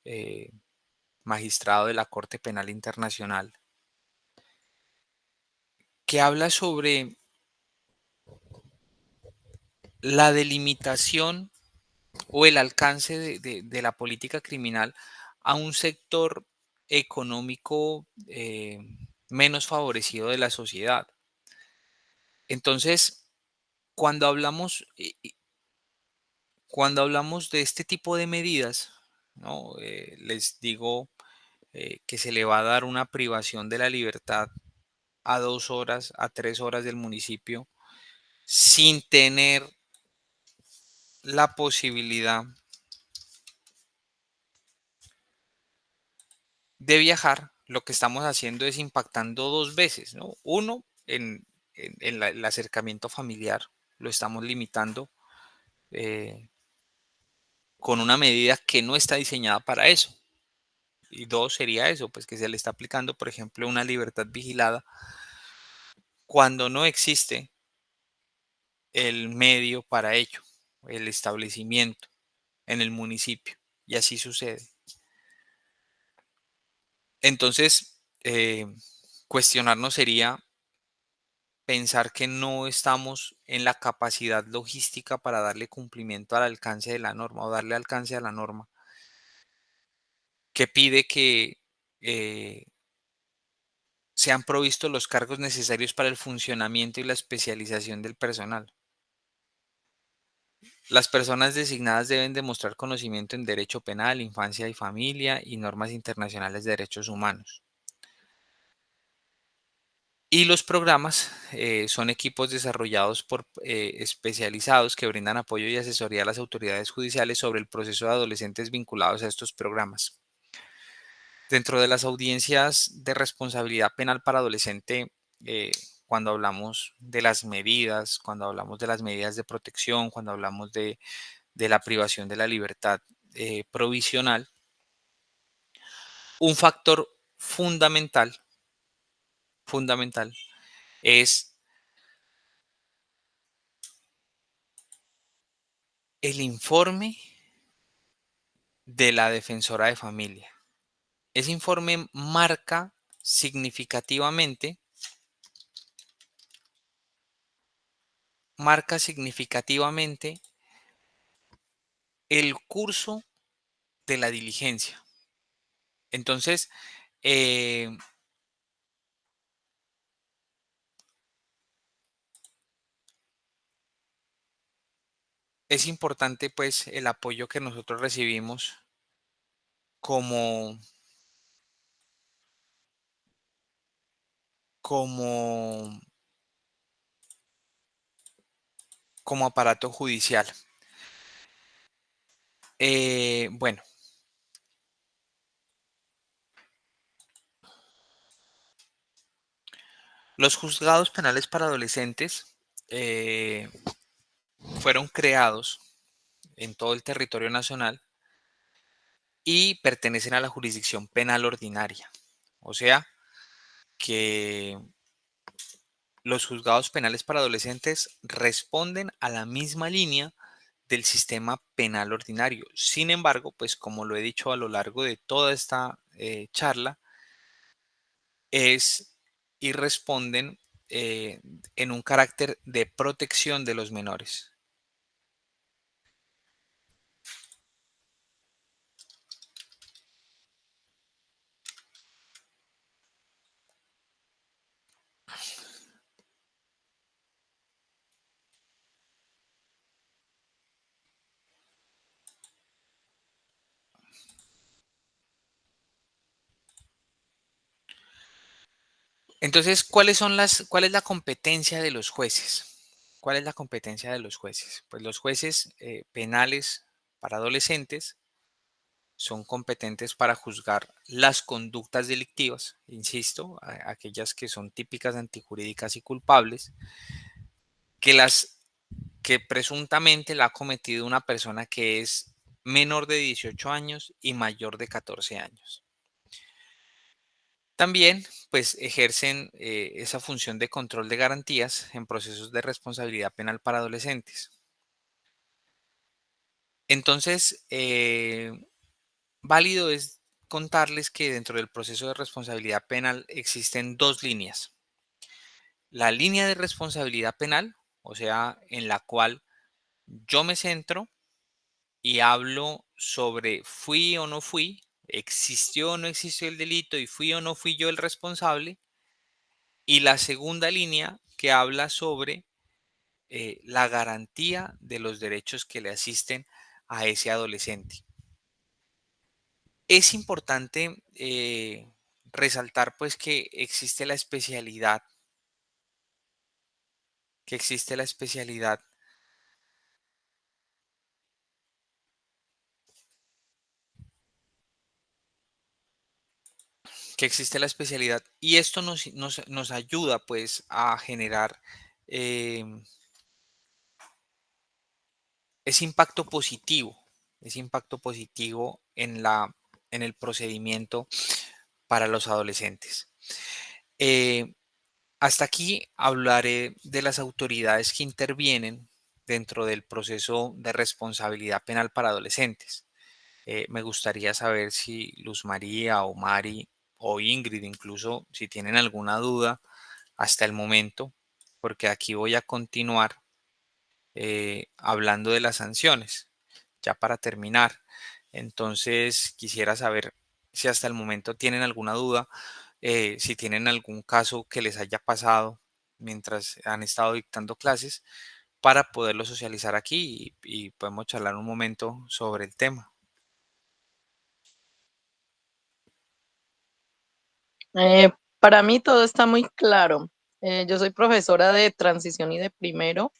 eh, magistrado de la Corte Penal Internacional, que habla sobre la delimitación o el alcance de la política criminal a un sector económico menos favorecido de la sociedad. Entonces, cuando hablamos, cuando hablamos de este tipo de medidas, ¿no? Les digo que se le va a dar una privación de la libertad a 2 horas, a 3 horas del municipio, sin tener la posibilidad de viajar. Lo que estamos haciendo es impactando dos veces, ¿no? Uno, en el acercamiento familiar, lo estamos limitando eh, con una medida que no está diseñada para eso. Y dos, sería eso, pues que se le está aplicando, por ejemplo, una libertad vigilada cuando no existe el medio para ello, el establecimiento en el municipio. Y así sucede. Entonces, cuestionarnos sería pensar que no estamos en la capacidad logística para darle cumplimiento al alcance de la norma o darle alcance a la norma que pide que sean provistos los cargos necesarios para el funcionamiento y la especialización del personal. Las personas designadas deben demostrar conocimiento en derecho penal, infancia y familia y normas internacionales de derechos humanos. Y los programas son equipos desarrollados por especializados que brindan apoyo y asesoría a las autoridades judiciales sobre el proceso de adolescentes vinculados a estos programas. Dentro de las audiencias de responsabilidad penal para adolescente, eh, cuando hablamos de las medidas, cuando hablamos de las medidas de protección, cuando hablamos de la privación de la libertad provisional, un factor fundamental es el informe de la defensora de familia. Ese informe marca significativamente el curso de la diligencia. Entonces, eh, es importante pues el apoyo que nosotros recibimos como, como, como aparato judicial. Bueno, Los juzgados penales para adolescentes fueron creados en todo el territorio nacional y pertenecen a la jurisdicción penal ordinaria. O sea que los juzgados penales para adolescentes responden a la misma línea del sistema penal ordinario. Sin embargo, pues como lo he dicho a lo largo de toda esta charla, es y responden en un carácter de protección de los menores. Entonces, cuál es la competencia de los jueces? ¿Cuál es la competencia de los jueces? Pues los jueces penales para adolescentes son competentes para juzgar las conductas delictivas, insisto, aquellas que son típicas, antijurídicas y culpables, que las que presuntamente la ha cometido una persona que es menor de 18 años y mayor de 14 años. También, pues, ejercen esa función de control de garantías en procesos de responsabilidad penal para adolescentes. Entonces, válido es contarles que dentro del proceso de responsabilidad penal existen dos líneas. La línea de responsabilidad penal, o sea, en la cual yo me centro y hablo sobre fui o no fui, existió o no existió el delito y fui o no fui yo el responsable. Y la segunda línea que habla sobre la garantía de los derechos que le asisten a ese adolescente. Es importante resaltar pues que existe la especialidad, y esto nos ayuda pues a generar eh, ese impacto positivo en el procedimiento para los adolescentes. Eh, Hasta aquí hablaré de las autoridades que intervienen dentro del proceso de responsabilidad penal para adolescentes. Me gustaría saber si Luz María o Mari o Ingrid, incluso si tienen alguna duda hasta el momento, porque aquí voy a continuar hablando de las sanciones, ya para terminar. Entonces, quisiera saber si hasta el momento tienen alguna duda, si tienen algún caso que les haya pasado mientras han estado dictando clases, para poderlo socializar aquí y podemos charlar un momento sobre el tema. Para mí todo está muy claro. Yo soy profesora de transición y de primero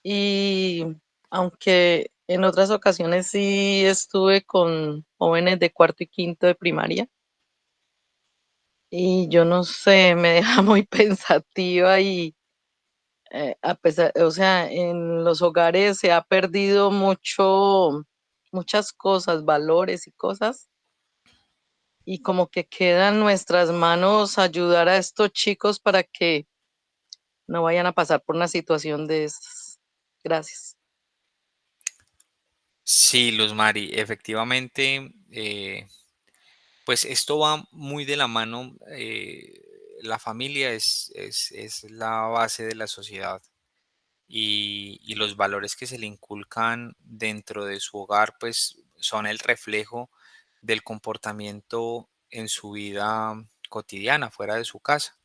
y aunque en otras ocasiones sí estuve con jóvenes de cuarto y quinto de primaria y yo no sé, me deja muy pensativa y a pesar, o sea, en los hogares se ha perdido muchas cosas, valores y cosas y como que queda en nuestras manos ayudar a estos chicos para que no vayan a pasar por una situación de esas. Gracias. Sí, Luz Mari, efectivamente, pues esto va muy de la mano. La familia es la base de la sociedad y los valores que se le inculcan dentro de su hogar, pues son el reflejo del comportamiento en su vida cotidiana, fuera de su casa.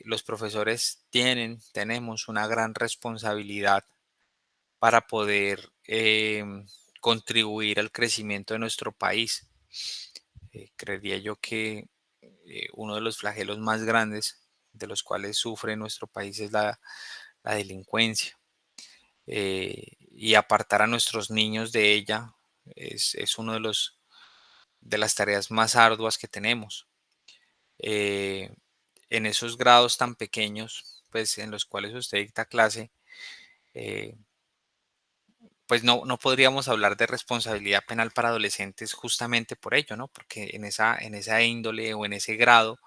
Los profesores tenemos una gran responsabilidad para poder contribuir al crecimiento de nuestro país. Creería yo que uno de los flagelos más grandes de los cuales sufre nuestro país es la delincuencia. Y apartar a nuestros niños de ella es uno de las tareas más arduas que tenemos. Eh, en esos grados tan pequeños, pues en los cuales usted dicta clase, pues no podríamos hablar de responsabilidad penal para adolescentes justamente por ello, ¿no? Porque en esa índole o en ese grado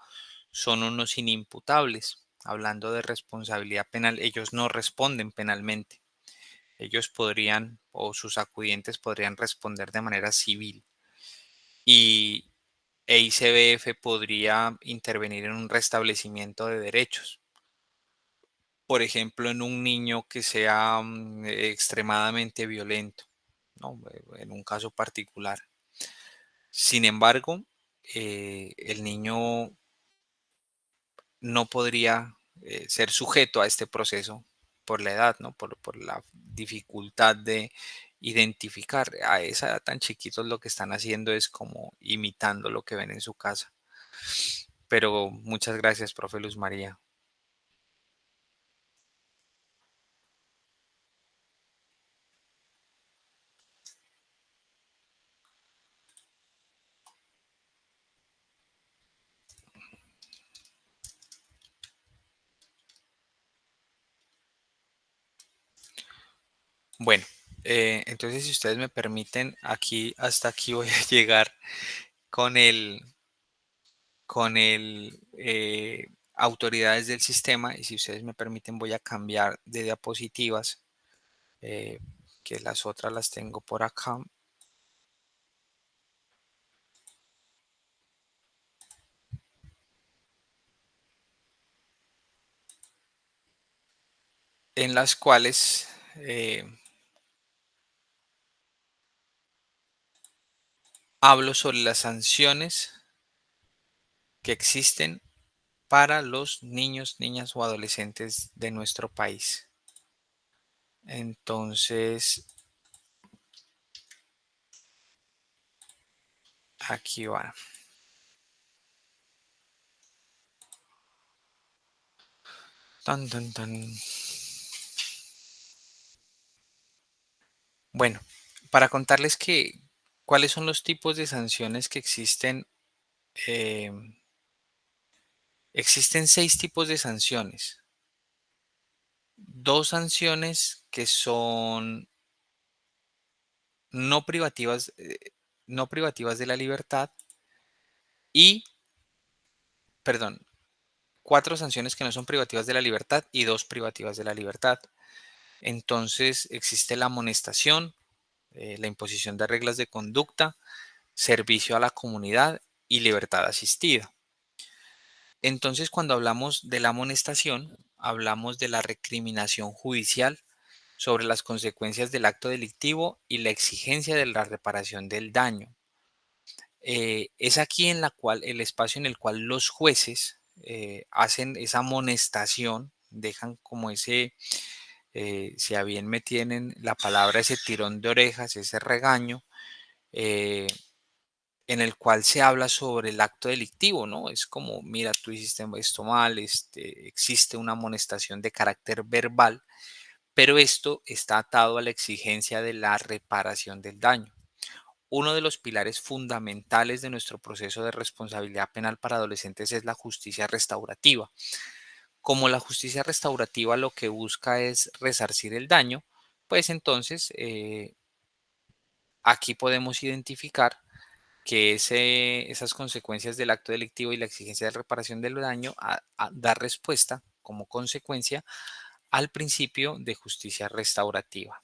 son unos inimputables. Hablando de responsabilidad penal, ellos no responden penalmente. Ellos podrían, o sus acudientes podrían responder de manera civil. Y EICBF podría intervenir en un restablecimiento de derechos. Por ejemplo, en un niño que sea extremadamente violento, ¿no? En un caso particular. Sin embargo, el niño no podría ser sujeto a este proceso por la edad, ¿no? Por la dificultad de identificar. A esa edad tan chiquitos lo que están haciendo es como imitando lo que ven en su casa. Pero muchas gracias, profe Luz María. Bueno, entonces si ustedes me permiten, hasta aquí voy a llegar con autoridades del sistema, y si ustedes me permiten voy a cambiar de diapositivas, eh, que las otras las tengo por acá, en las cuales hablo sobre las sanciones que existen para los niños, niñas o adolescentes de nuestro país. Entonces, aquí va. Tan, tan, tan. Bueno, para contarles cuáles son los tipos de sanciones que existen, eh, existen 6 tipos de sanciones. 2 sanciones que son no privativas, no privativas de la libertad y, perdón, 4 sanciones que no son privativas de la libertad y 2 privativas de la libertad. Entonces existe la amonestación, la imposición de reglas de conducta, servicio a la comunidad y libertad asistida. Entonces, cuando hablamos de la amonestación, hablamos de la recriminación judicial sobre las consecuencias del acto delictivo y la exigencia de la reparación del daño. Es aquí en la cual el espacio en el cual los jueces hacen esa amonestación, dejan como ese, si a bien me tienen la palabra, ese tirón de orejas, ese regaño, eh, en el cual se habla sobre el acto delictivo, ¿no? Es como, mira, tú hiciste esto mal, existe una amonestación de carácter verbal, pero esto está atado a la exigencia de la reparación del daño. Uno de los pilares fundamentales de nuestro proceso de responsabilidad penal para adolescentes es la justicia restaurativa. Como la justicia restaurativa lo que busca es resarcir el daño, pues entonces aquí podemos identificar que esas consecuencias del acto delictivo y la exigencia de reparación del daño da respuesta como consecuencia al principio de justicia restaurativa.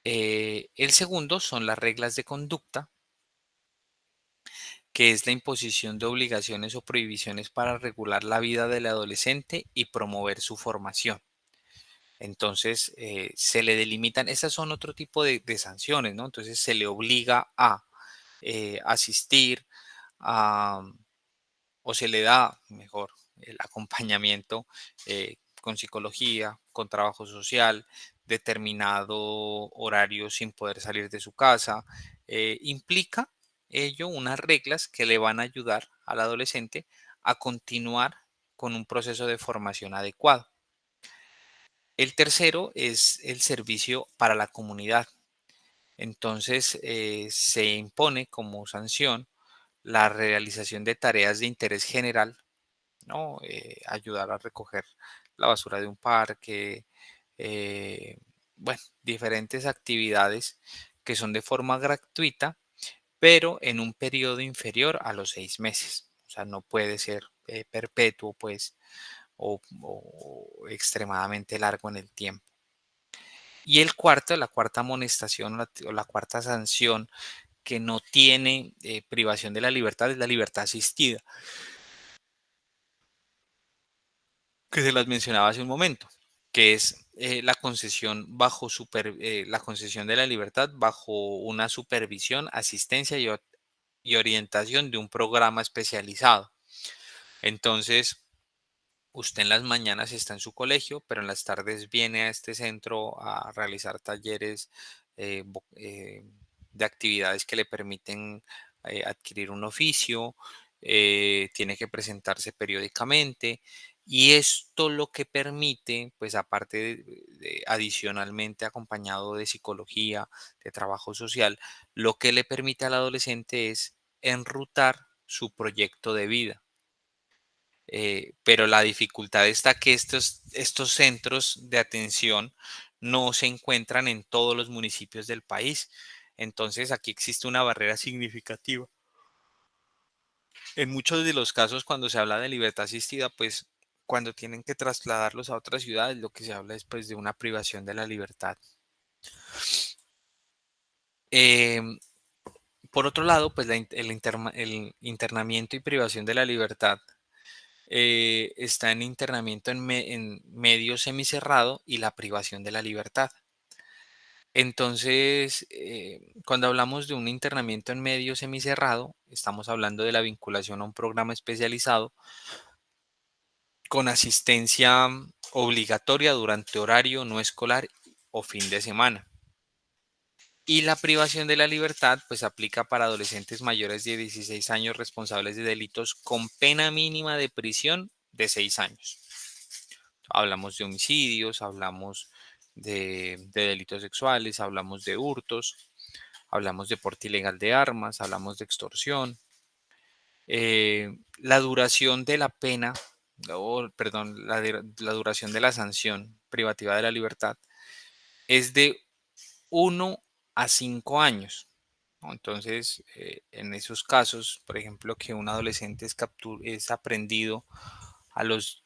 El segundo son las reglas de conducta, que es la imposición de obligaciones o prohibiciones para regular la vida del adolescente y promover su formación. Entonces, se le delimitan, estas son otro tipo de sanciones, ¿no? Entonces, se le obliga a asistir a, o se le da, mejor, el acompañamiento con psicología, con trabajo social, determinado horario sin poder salir de su casa. Implica ello unas reglas que le van a ayudar al adolescente a continuar con un proceso de formación adecuado. El tercero es el servicio para la comunidad. Entonces, se impone como sanción la realización de tareas de interés general, ¿no? Ayudar a recoger la basura de un parque, bueno, diferentes actividades que son de forma gratuita, pero en un periodo inferior a los 6 meses. O sea, no puede ser perpetuo, pues, o extremadamente largo en el tiempo. Y la cuarta amonestación o la cuarta sanción que no tiene privación de la libertad es la libertad asistida, que se las mencionaba hace un momento, que es la concesión la concesión de la libertad bajo una supervisión, asistencia y orientación de un programa especializado. Entonces, usted en las mañanas está en su colegio, pero en las tardes viene a este centro a realizar talleres de actividades que le permiten adquirir un oficio, tiene que presentarse periódicamente y esto lo que permite, pues aparte adicionalmente acompañado de psicología, de trabajo social, lo que le permite al adolescente es enrutar su proyecto de vida. Pero la dificultad está que estos centros de atención no se encuentran en todos los municipios del país. Entonces aquí existe una barrera significativa. En muchos de los casos, cuando se habla de libertad asistida, pues cuando tienen que trasladarlos a otras ciudades, lo que se habla es pues de una privación de la libertad. Em, por otro lado, pues el internamiento y privación de la libertad está en internamiento en medio semicerrado y la privación de la libertad. Entonces, cuando hablamos de un internamiento en medio semicerrado, estamos hablando de la vinculación a un programa especializado con asistencia obligatoria durante horario no escolar o fin de semana. Y la privación de la libertad, pues aplica para adolescentes mayores de 16 años responsables de delitos con pena mínima de prisión de 6 años. Hablamos de homicidios, hablamos de delitos sexuales, hablamos de hurtos, hablamos de porte ilegal de armas, hablamos de extorsión. La duración de la pena, perdón, la duración de la sanción privativa de la libertad es de 1 a 5 años, ¿no? Entonces, en esos casos, por ejemplo, que un adolescente es aprendido a los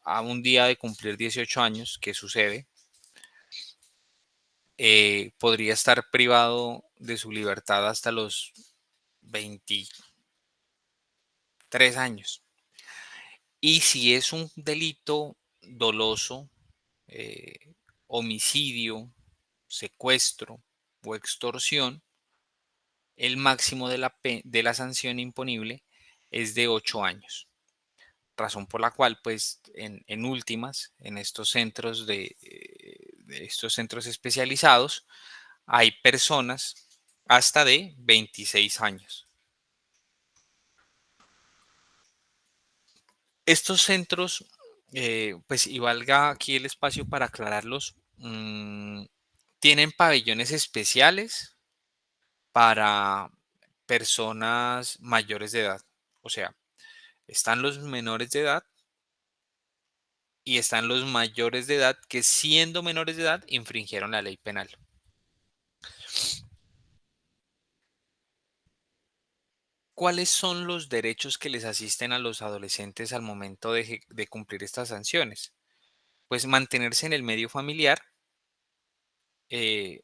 a un día de cumplir 18 años, que sucede, podría estar privado de su libertad hasta los 23 años. Y si es un delito doloso, eh, homicidio, secuestro o extorsión, el máximo de la sanción imponible es de 8 años. Razón por la cual, pues, en últimas, en estos centros de estos centros especializados, hay personas hasta de 26 años. Estos centros, pues, y valga aquí el espacio para aclararlos, tienen pabellones especiales para personas mayores de edad. O sea, están los menores de edad y están los mayores de edad que siendo menores de edad infringieron la ley penal. ¿Cuáles son los derechos que les asisten a los adolescentes al momento de cumplir estas sanciones? Pues mantenerse en el medio familiar, eh,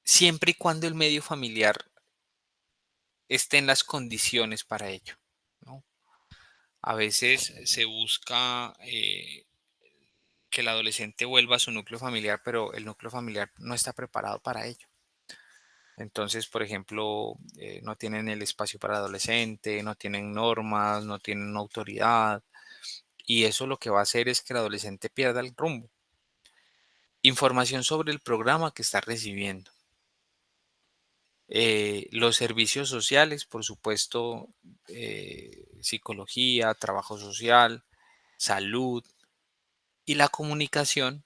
siempre y cuando el medio familiar esté en las condiciones para ello, ¿no? A veces se busca que el adolescente vuelva a su núcleo familiar, pero el núcleo familiar no está preparado para ello. Entonces, por ejemplo, no tienen el espacio para el adolescente, no tienen normas, no tienen autoridad, y eso lo que va a hacer es que el adolescente pierda el rumbo. Información sobre el programa que está recibiendo. Los servicios sociales, por supuesto, psicología, trabajo social, salud y la comunicación.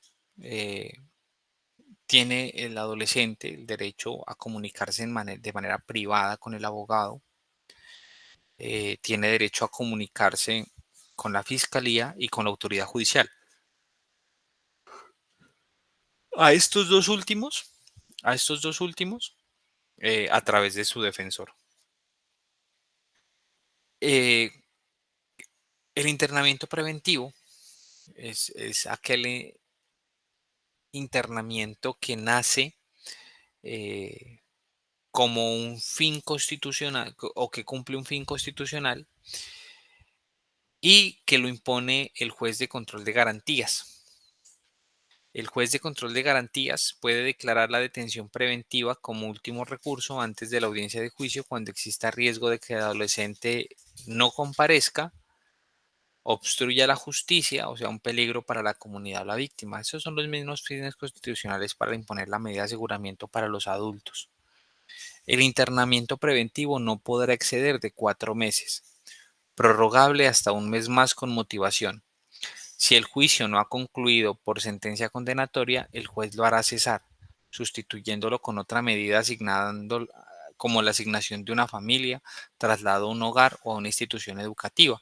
Tiene el adolescente el derecho a comunicarse de manera privada con el abogado, tiene derecho a comunicarse con la fiscalía y con la autoridad judicial. A estos dos últimos, a través de su defensor. Eh, el internamiento preventivo es aquel internamiento que nace como un fin constitucional o que cumple un fin constitucional y que lo impone el juez de control de garantías. El juez de control de garantías puede declarar la detención preventiva como último recurso antes de la audiencia de juicio cuando exista riesgo de que el adolescente no comparezca, obstruya la justicia o sea un peligro para la comunidad o la víctima. Esos son los mismos fines constitucionales para imponer la medida de aseguramiento para los adultos. El internamiento preventivo no podrá exceder de 4 meses, prorrogable hasta un mes más con motivación. Si el juicio no ha concluido por sentencia condenatoria, el juez lo hará cesar, sustituyéndolo con otra medida asignando, como la asignación de una familia, traslado a un hogar o a una institución educativa.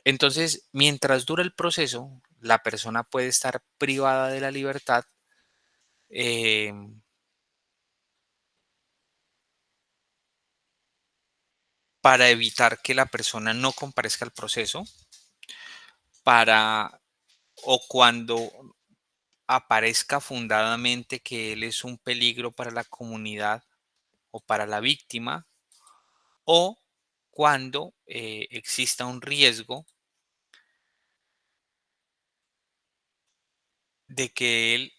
Entonces, mientras dura el proceso, la persona puede estar privada de la libertad eh, para evitar que la persona no comparezca al proceso, para o cuando aparezca fundadamente que él es un peligro para la comunidad o para la víctima, o cuando exista un riesgo de que él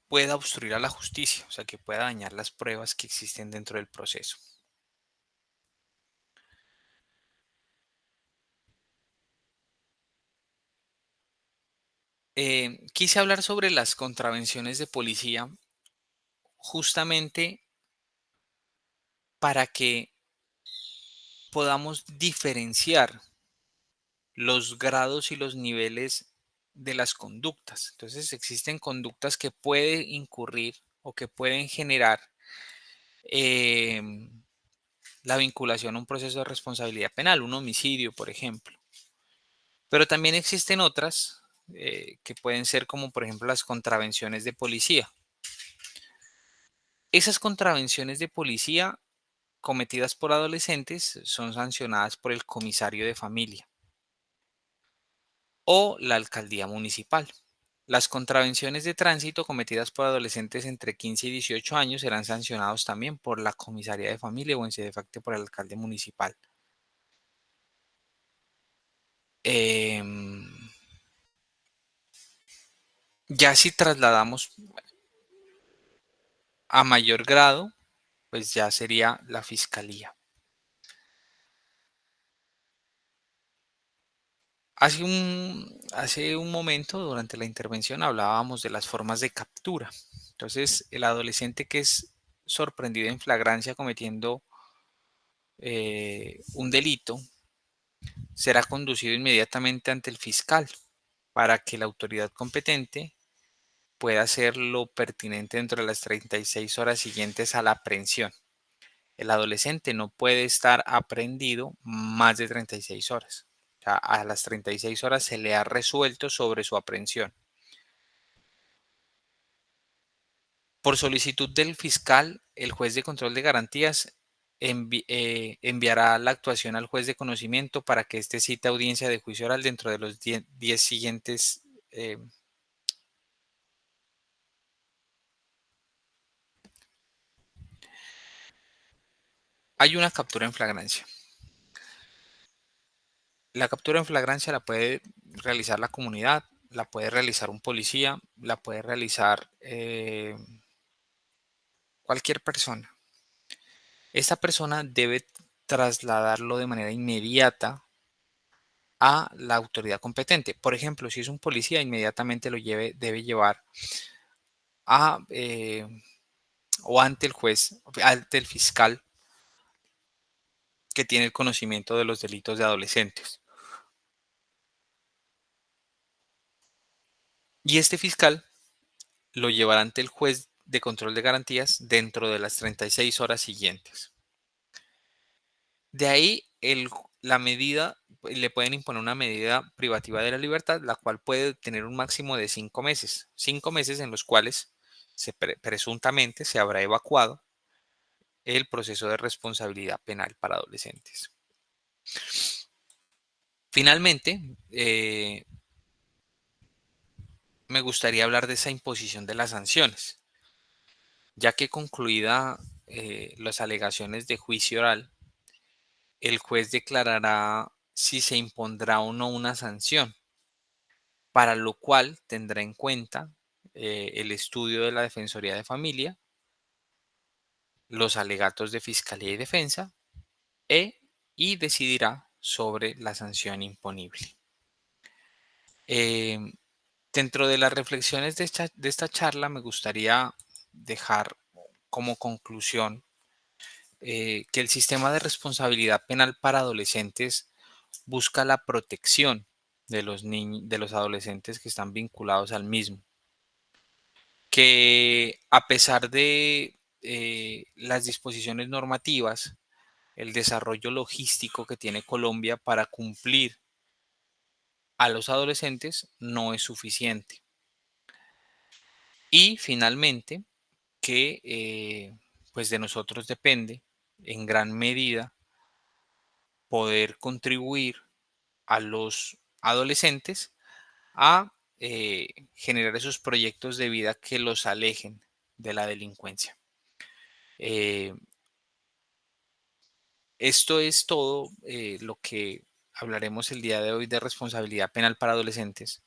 pueda obstruir a la justicia, o sea, que pueda dañar las pruebas que existen dentro del proceso. Quise hablar sobre las contravenciones de policía justamente para que podamos diferenciar los grados y los niveles de las conductas. Entonces existen conductas que pueden incurrir o que pueden generar la vinculación a un proceso de responsabilidad penal, un homicidio, por ejemplo. Pero también existen otras que pueden ser como por ejemplo las contravenciones de policía. Esas contravenciones de policía cometidas por adolescentes son sancionadas por el comisario de familia o la alcaldía municipal. Las contravenciones de tránsito cometidas por adolescentes entre 15 y 18 años serán sancionados también por la comisaría de familia o en su defecto por el alcalde municipal. Ya si trasladamos a mayor grado, pues ya sería la fiscalía. Hace un momento, durante la intervención, hablábamos de las formas de captura. Entonces, el adolescente que es sorprendido en flagrancia cometiendo un delito será conducido inmediatamente ante el fiscal para que la autoridad competente pueda hacer lo pertinente dentro de las 36 horas siguientes a la aprehensión. El adolescente no puede estar aprehendido más de 36 horas. O sea, a las 36 horas se le ha resuelto sobre su aprehensión. Por solicitud del fiscal, el juez de control de garantías enviará la actuación al juez de conocimiento para que éste cite audiencia de juicio oral dentro de los 10 siguientes. Hay una captura en flagrancia. La captura en flagrancia la puede realizar la comunidad, la puede realizar un policía, la puede realizar cualquier persona. Esta persona debe trasladarlo de manera inmediata a la autoridad competente. Por ejemplo, si es un policía, inmediatamente debe llevar a o ante el juez, ante el fiscal que tiene el conocimiento de los delitos de adolescentes. Y este fiscal lo llevará ante el juez de control de garantías dentro de las 36 horas siguientes. De ahí la medida le pueden imponer una medida privativa de la libertad, la cual puede tener un máximo de 5 meses. 5 meses en los cuales presuntamente se habrá evacuado el proceso de responsabilidad penal para adolescentes. Finalmente, me gustaría hablar de esa imposición de las sanciones, ya que concluida las alegaciones de juicio oral, el juez declarará si se impondrá o no una sanción, para lo cual tendrá en cuenta el estudio de la Defensoría de Familia, los alegatos de Fiscalía y Defensa y decidirá sobre la sanción imponible. Dentro de las reflexiones de esta charla me gustaría dejar como conclusión que el sistema de responsabilidad penal para adolescentes busca la protección de de los adolescentes que están vinculados al mismo, que a pesar de las disposiciones normativas, el desarrollo logístico que tiene Colombia para cumplir a los adolescentes no es suficiente. Y finalmente, que pues de nosotros depende en gran medida poder contribuir a los adolescentes a generar esos proyectos de vida que los alejen de la delincuencia. Eh, Esto es todo lo que hablaremos el día de hoy de responsabilidad penal para adolescentes.